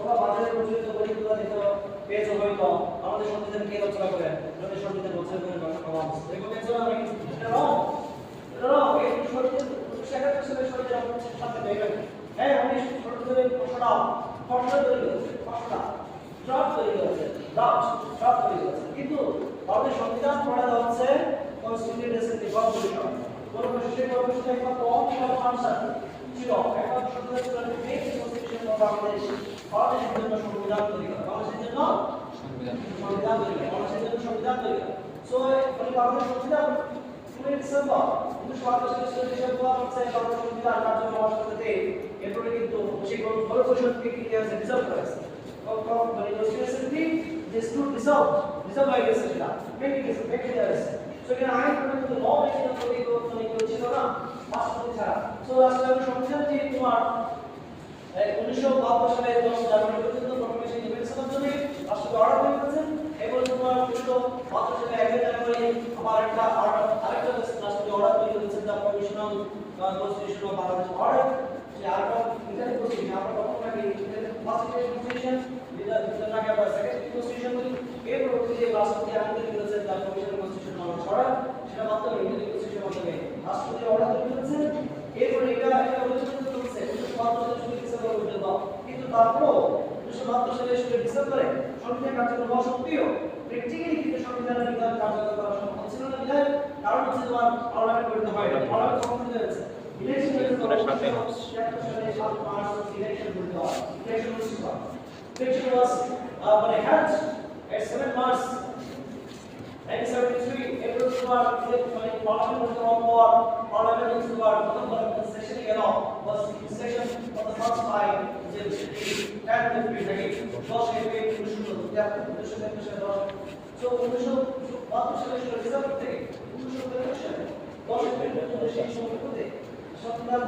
তোমরা বাজারে প্রচলিত বইগুলো দেখো পেজ হয়তো আমাদের সংবিধান কে রচনা করেন আমাদের সংবিধান রচনা করেন ডক্টর কালাম দেখো পেজ না নাকি এটা রং এই সংবিধান 1971 সালে সংবিধান সাথে দেখবেন হ্যাঁ উনি সংবিধানের প্রশ্নটা ফর্মুলা তৈরি করেছে প্রশ্নটা ড্রাফট তৈরি করেছে ড্রাফট তৈরি করেছে কিন্তু আমাদের সংবিধান পড়া হচ্ছে কনস্টিটিউশন এসেন্সি কনস্টিটিউশন কোন বিশেষ কর্মসূচি একটা কম কিংবা ফাংশন ছিল একটা সংবিধান মেইন কনস্টিটিউশন অফ বাংলাদেশ বাংলাদেশের জন্য সংবিধান তৈরি করা বাংলাদেশের জন্য সংবিধান তৈরি করা বাংলাদেশের জন্য সংবিধান তৈরি করা সো মানে বাংলাদেশের সংবিধান ডিসেম্বর 1958 সালে ডিসেম্বর হচ্ছে বাংলাদেশ সংবিধান কার্যকর হওয়ার সাথে এরপরে কিন্তু সেই গণপরিষদকে কি হয়েছে ডিসলভ করেছে মানে কনস্টিটিউশনটি just to dissolve হয়ে গেছে সেটা মেকে দেওয়া হয়েছে সো এখানে আইন প্রণয়ন কিন্তু ল মেকিং পরিবর্তন ছিল না রাষ্ট্রপতি ছাড়া সো রাষ্ট্রপতি সংবিধান যে তোমার 1972 সালে 10 জানুয়ারি পর্যন্ত প্রোক্লেমেশন নির্বাচনের জন্য রাষ্ট্রপতি অর্ডার তৈরি করেছেন এবং তোমার 1972 সালে 1 জানুয়ারি আবার আরেকটা রাষ্ট্রপতি অর্ডার তৈরি করেছেন the provisional constitution of Bangladesh order যে আরেকটা ইন্টারনেট কনস্টিটিউশন আমরা কখনো কনস্টিটিউশন যেটাকে আমরা সেকেন্ড কনস্টিটিউশন বলি এর পরবর্তী যে রাষ্ট্রপতি আইন তৈরি করেছেন the provisional constitution of order সেটা মাধ্যমে ইন্টারনেট কনস্টিটিউশন মাধ্যমে রাষ্ট্রপতি অর্ডার তৈরি করেছেন এরপরে এটা পর্যন্ত চলছে 1972 ডিসেম্বর পর্যন্ত কিন্তু তারপর 1972 সালে ডিসেম্বরে সংবিধান কার্যকর হওয়া সত্ত্বেও প্র্যাকটিক্যালি কিন্তু সংবিধানের বিধান কার্যকর করা সম্ভব ছিল না বিধায় কারণ হচ্ছে তোমার পার্লামেন্ট করতে হয় পার্লামেন্ট কখন হয়েছে ইলেকশন হয়েছে সাথে সালে 7 মার্চ ইলেকশন করতে হয় ইলেকশন অনুষ্ঠিত হয় ইলেকশন ওয়াজ মানে হ্যাড at 7 March 1973 April তোমার মানে পার্লামেন্ট করতে হওয়ার পর পার্লামেন্ট হচ্ছে তোমার প্রথমবার সেশন গেল was session for the first time যে 10th April থেকে 10 এপ্রিল 1973 সো 1972 সালে ডিসেম্বর থেকে 1973 সালে 10 এপ্রিল পর্যন্ত সেই সময়টাতে সংবিধান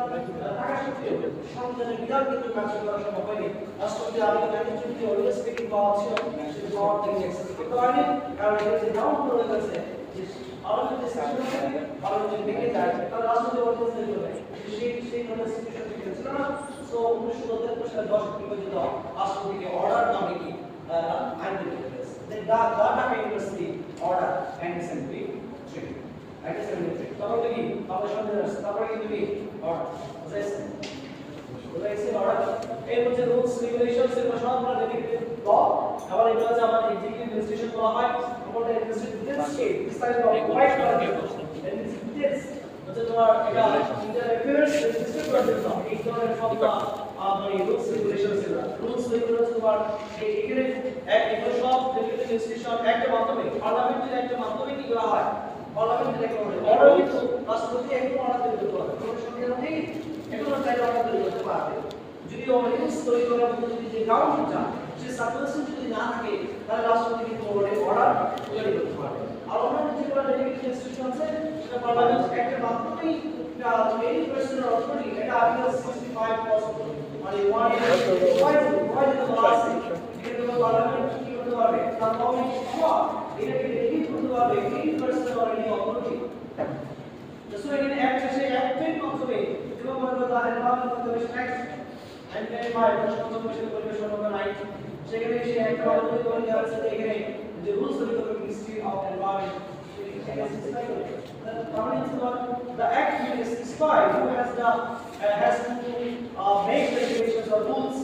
থাকা সত্ত্বেও সংবিধানের বিধান কিন্তু কার্যকর করা সম্ভব হয়নি রাষ্ট্রপতি আর্টিকেল 93 অলওয়েজ স্পিকিং পাওয়ার ছিল সেই পাওয়ার থেকে এক্সেস করতে পারেনি কারণ এটা যে ডাউন করে গেছে যে পার্লামেন্ট যে সেশন হবে পার্লামেন্ট ভেঙে যায় তাহলে রাষ্ট্রপতি অলওয়েজ তৈরি হবে সেই ধরনের সিচুয়েশন ছিল না সো 1973 সালে 10 এপ্রিল পর্যন্ত রাষ্ট্রপতিকে অর্ডার নামে কি আইন তৈরি করা হয়েছে দেন ঢাকা ইউনিভার্সিটি অর্ডার 1973 তারপরে কি আমাদের সংবিধান আছে তারপরে কিন্তু কি অর্ডার বুঝাইছে অর্ডার এর মধ্যে রুলস রেগুলেশনস এর সবগুলো ডেডিকেটেড ল আবার এটা হচ্ছে আমাদের এক্সিকিউটিভ অ্যাডমিনিস্ট্রেশন বলা হয় আমাদের অ্যাডমিনিস্ট্রেটিভ ডিটেইলস বিস্তারিত প্রোভাইড করা হয় ডিটেইলস হচ্ছে তোমার এটা ইন্টারফেয়ার্স রেজিস্টার করার জন্য এই ধরনের সবগুলো মানে রুলস রেগুলেশনস এর রুলস রেগুলেশনস তোমার এখানে এগুলো সব ডেডিকেটেড অ্যাডমিনিস্ট্রেশন একটা মাধ্যমে পার্লামেন্টের একটা মাধ্যমে কি করা হয় পার্লামেন্টের একটা অর্ডার কিন্তু রাষ্ট্রপতি একটু অর্ডার তৈরি করতে পারে কোনো সংবিধান নেই একটু চাইলে অর্ডার তৈরি করতে পারবে যদি অর্ডিন্যান্স তৈরি করার মধ্যে যদি যে গ্রাউন্ডটা সে সাবস্টেন্স যদি না থাকে তাহলে রাষ্ট্রপতি কিন্তু অর্ডার তৈরি করতে পারবে আর অন্যান্য যে কোনো ডেডিকেটেড ইনস্টিটিউশন আছে সেটা পার্লামেন্ট একটা মাধ্যমেই মেইন পার্সোনাল অথরিটি এটা আর্টিকেল 65 মানে 1 এর প্রোভাইড করা আছে এটা পার্লামেন্ট কি করতে পারবে তার কমিটি এটাকে ডেডিকেট করতে পারবে main personal authority So again, act is a act of the way. You know what the Environment Conservation Act and Environment Conservation Commission Act. Second is the act of the way. The rules of the Ministry of Environment. The act is inspired. Who has to make regulations or rules?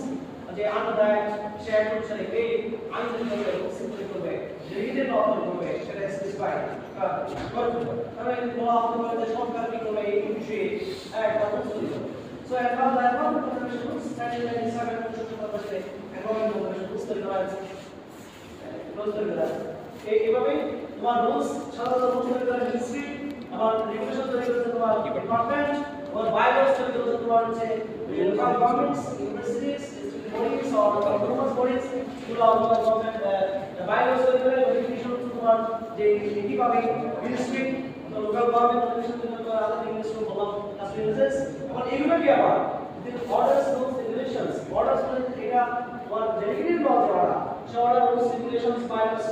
They under that share to say, hey, I'm going to go simply to way. The region of the way. That is inspired. I mean, more of the short term way to shade and so as far as environment conservation rules, standing in 7 environment conservation rules the rights. এভাবে তোমার rules সাধারণত rules তৈরি করে ministry আমার regulation তৈরি করে তোমার department আর বাইলস তৈরি করে তোমার হচ্ছে local governments universities bodies or autonomous bodies এগুলো autonomous government বাইলস তৈরি করে রেগুলেশন তোমার যে কি পাবে মিনিস্ট্রি লোকাল গভর্নমেন্ট রেগুলেশন তৈরি করে আলাদা মিনিস্ট্রি বললাম কাস্টমাইজেস এবং এগুলো কি আবার orders rules regulations orders মানে এটা তোমার ডেডিকেটেড ল অর্ডার সে order rules regulations bylaws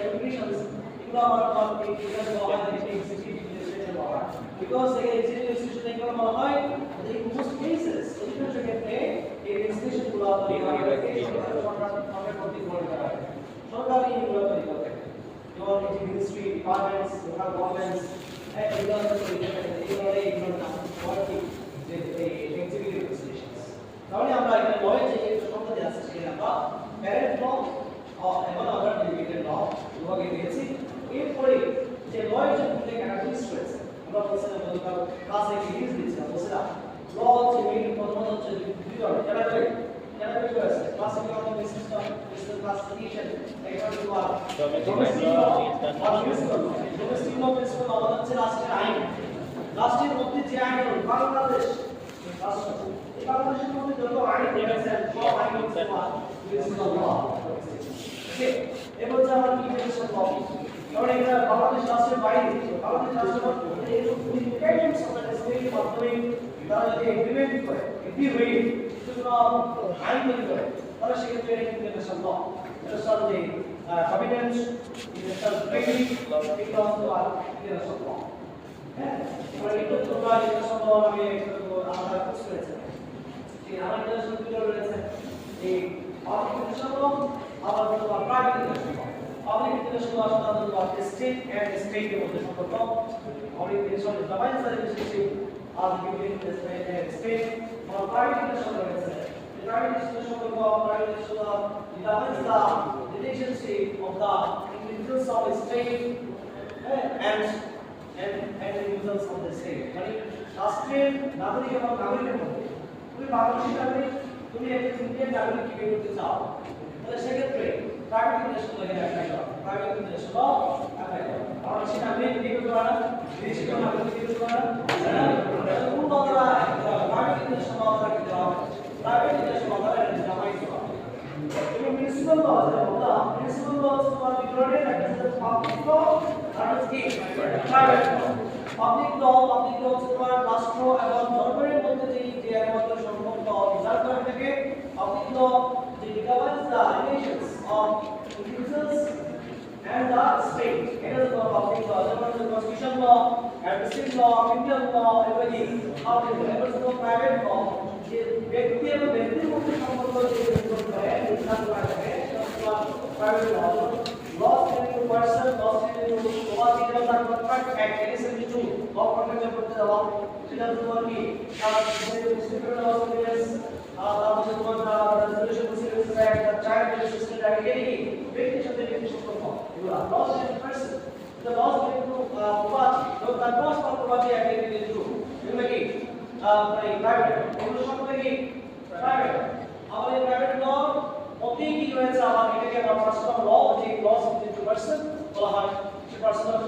regulations এগুলো আমার এই এটা বলা হয় যে executive legislative order because again engineering institution এগুলো বলা হয় যে most cases অধিকাংশ ক্ষেত্রে এই ইনস্টিটিউশন গুলো সরকার কর্তৃক গঠন করা হয় সরকারি এগুলো তৈরি করে যেমন এই মিনিস্ট্রি ডিপার্টমেন্টস লোকাল গভর্নমেন্টস এগুলো নাম ওয়ার্কিং যে এক্সিকিউটিভ ইনস্টিটিউশনস তাহলে আমরা এখানে লয়ে যে শব্দ দেওয়া আছে সেটা আমরা প্যারেন্ট ল এবং আমরা ডেলিগেটেড ল বিভাগে দিয়েছি এরপরে যে লয়ের যে দুটো ক্যাটাগরিজ রয়েছে আমরা বলছিলাম গতকাল ক্লাসে ইংলিশ দিয়েছিলাম বলছিলাম ল হচ্ছে মেইন প্রথমত হচ্ছে দুই ধরনের ক্যাটাগরি রয়েছে ক্লাসিফিকেশন সিস্টেম সিস্টেম ক্লাসিফিকেশন এটা তোমার ডোমেস্টিক ল ডোমেস্টিক ল প্রিন্সিপাল আমাদের হচ্ছে রাষ্ট্রের আইন রাষ্ট্রের মধ্যে যে আইন বাংলাদেশ রাষ্ট্র এই বাংলাদেশের মধ্যে যত আইন রয়েছে সব আইন হচ্ছে প্রিন্সিপাল ল ওকে এবার হচ্ছে আমার ইন্টারন্যাশনাল ল কারণ এটা বাংলাদেশ রাষ্ট্রের বাইরে বাংলাদেশ রাষ্ট্রের এই ইন্ডিপেন্ডেন্স অফ দ্য স্টেট মাধ্যমে তারা যদি এগ্রিমেন্ট করে এগ্রি হয়ে সেজন্য আইন তৈরি করে তাহলে সেক্ষেত্রে এটা ইন্টারন্যাশনাল ল এটা সাথে কমিটমেন্ট ইন্টারন্যাশনাল ট্রেডিং এগুলো হচ্ছে ইন্টারন্যাশনাল ল হ্যাঁ এবার এটা তোমরা ইন্টারন্যাশনাল ল আমি আমরা কোর্স করেছি এই আমার ইন্টারন্যাশনাল দুটো রয়েছে এই পাবলিক ইন্টারন্যাশনাল ল আবার তোমার private international law Public international law is about the state and the state of the law. Public international defines the relationship between the state and the state. For private international law, the private international law, private international law defines the relationship of the individuals of the state and the individuals of the state. মানে রাষ্ট্রের নাগরিক এবং নাগরিকের মধ্যে তুমি বাংলাদেশী নাগরিক তুমি একজন ইন্ডিয়ান নাগরিক কি করতে চাও তাহলে সেক্ষেত্রে private international law apply করা private international law apply করা আর সেটা আমি কি করতে পারলাম বিদেশি কোন নাগরিক কি করতে পারলাম কোন দ্বারা private international law দ্বারা কি দেওয়া private international law দ্বারা এটা জামাই দেওয়া এবং municipal law যেটা বললাম municipal law তোমার বিতরণে একটা পাবলিক ল আর হচ্ছে কি private law পাবলিক ল হচ্ছে তোমার রাষ্ট্র এবং জনগণের মধ্যে যে একমাত্র সম্পর্ক বিচার করে থাকে পাবলিক ল যে governs the relations of individuals and the state. It is the public law, the constitution law, administrative law, criminal law, everything. How it is the private law. যে ব্যক্তি এবং ব্যক্তির মধ্যে সম্পর্ক যে নির্ধারণ করে নির্ধারণ করা থাকে সেটা private law law to person law to property and the contract act it is to law contract করতে দেওয়া সেটা তোমার কি civil law is তারপরে তোমার resolution procedures act the child registration act এই ব্যক্তির সাথে ব্যক্তির সম্পর্ক এগুলো laws to person the laws to property so the laws for property act it is to এগুলো কি প্রাইভেট এগুলো সম্পর্কে কি প্রাইভেট আমাদের প্রাইভেট ল অতি কি রয়েছে আমার এটাকে আমরা পার্সোনাল ল যে লস টু পারসন বলা হয় সে পার্সোনাল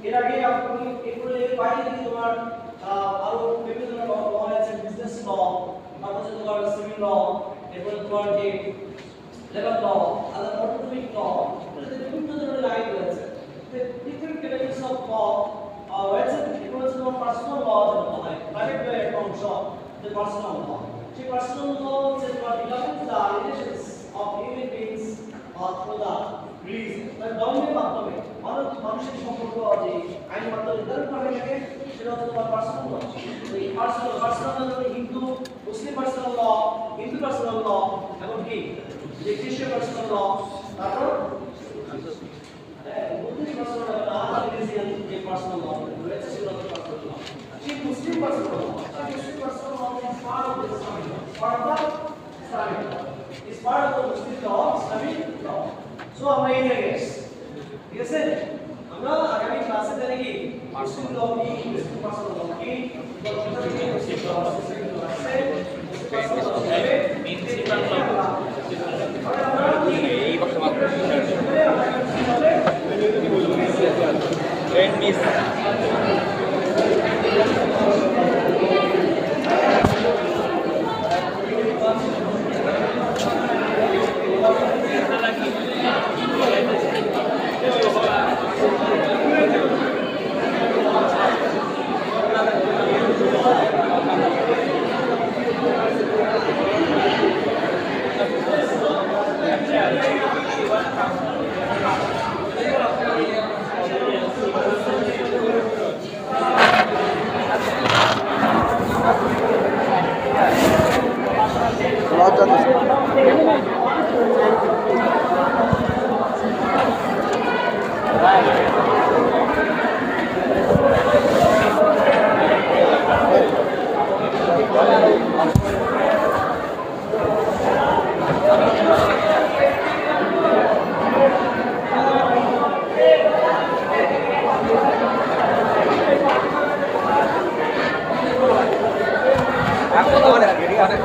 এর আগে আপনি এগুলো এর বাইরে যদি তোমার আরো বিভিন্ন ধরনের ল আছে বিজনেস ল তারপর তোমার সিভিল ল এরপর তোমার যে লেবার ল আদার অটোনমিক ল বিভিন্ন ধরনের আইন রয়েছে ডিফারেন্ট ক্যাটাগরিজ অফ ল রয়েছে এগুলো হচ্ছে তোমার পার্সোনাল ল যেটা বলা হয় প্রাইভেট ল এর অংশ যে পার্সোনাল ল সেই পার্সোনাল ল হচ্ছে তোমার determines the relations of human beings through the reason মানে ধর্মের মাধ্যমে মানুষের সম্পর্ক যে আইন মাধ্যমে নির্ধারণ করা থাকে সেটা হচ্ছে তোমার পার্সোনাল ল এই personal law Hindu Muslim personal law Hindu personal law এবং কি যে খ্রিস্টান পার্সোনাল ল তারপর বুদ্ধিস্ট পার্সোনাল ল আর রিলিজিয়ান যে পার্সোনাল ল রয়েছে সেটা হচ্ছে পার্সোনাল ল সেই Muslim personal law is part of the Islamic law is part of the Muslim law, Islamic law. So আমরা এই জায়গায় ঠিক আছে আমরা আগামী ক্লাসে জানি কি মুসলিম ল কি মুসলিম পার্সোনাল ল কি মুসলিম ল আছে এই বক্তব্য ট্রেন মিস Thank you.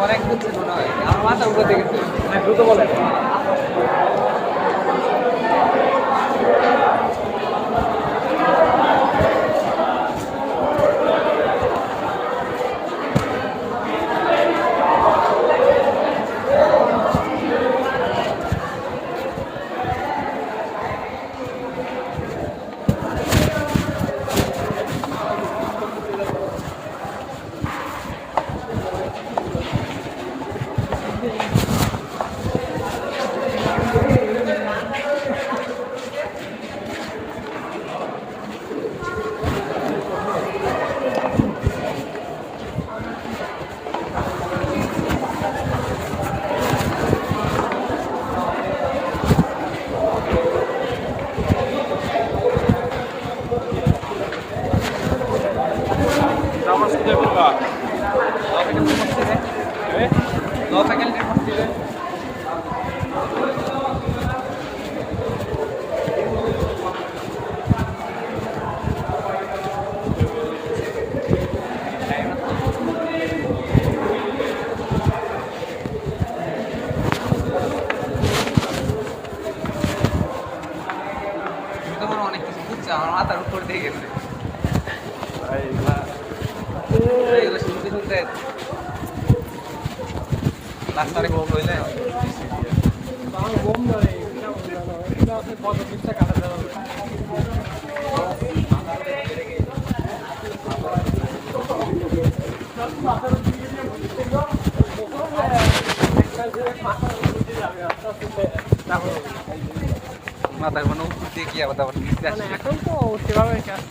অনেক বুঝছে মনে হয় আমার মাথা উপর দিকে দ্রুত বলে অনেক কিছু বুঝছে আমার মাথার উপর দিয়ে গেছে এগুলো শুনতে শুনতে রাস্তায় কম হইলে মাথার মানে উপর দিয়ে কি আবার এখন তো সেভাবে কাজ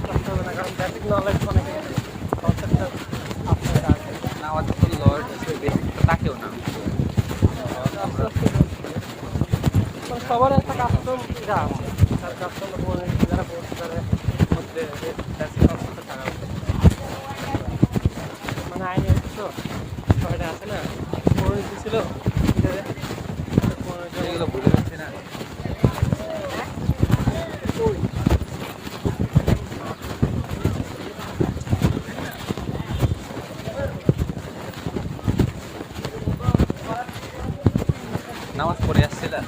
করতে হবে না, কারণ বেসিক নলেজ অনেকে কনসেপ্টটা আপনার আছে না আমাদের তো লর্ড বেসিকটা তাকেও না সবার একটা কাস্টম গ্রাম, তার কাস্টম যারা পড়ছে তাদের মধ্যে বেসিক কনসেপ্টটা থাকা উচিত। মানে আইনে তো সবাইটা আছে না, পরিণতি ছিল এগুলো বুঝে পাচ্ছি না নামাজ পড়ে আসছিলেন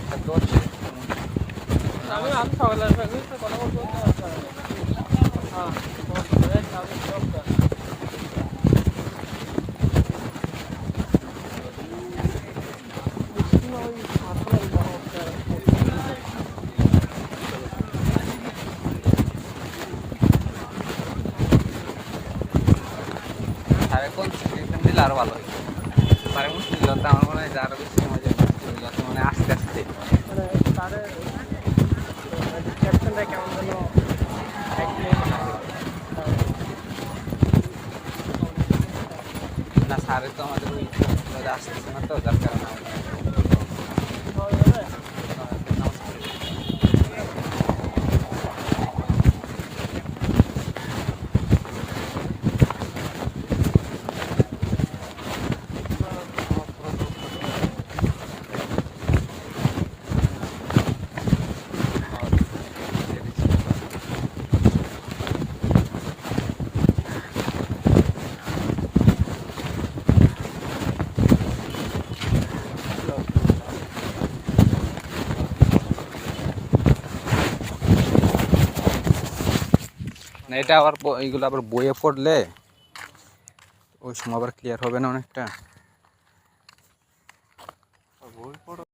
একটা দোষ আমি সকালে কথা বলতে এখন দিলে আরো ভালো হয় মানে মুশকিল হতো আমার মনে হয় যে আরো বেশি মজা মুশকিল হতো মানে আস্তে আস্তে মানে তাদের ক্যাপশনটা কেমন যেন না স্যারে তো আমাদের ওই আসতেছে না তো যার কারণে না এটা আবার এইগুলো আবার বইয়ে পড়লে ওই সময় আবার ক্লিয়ার হবে না অনেকটা।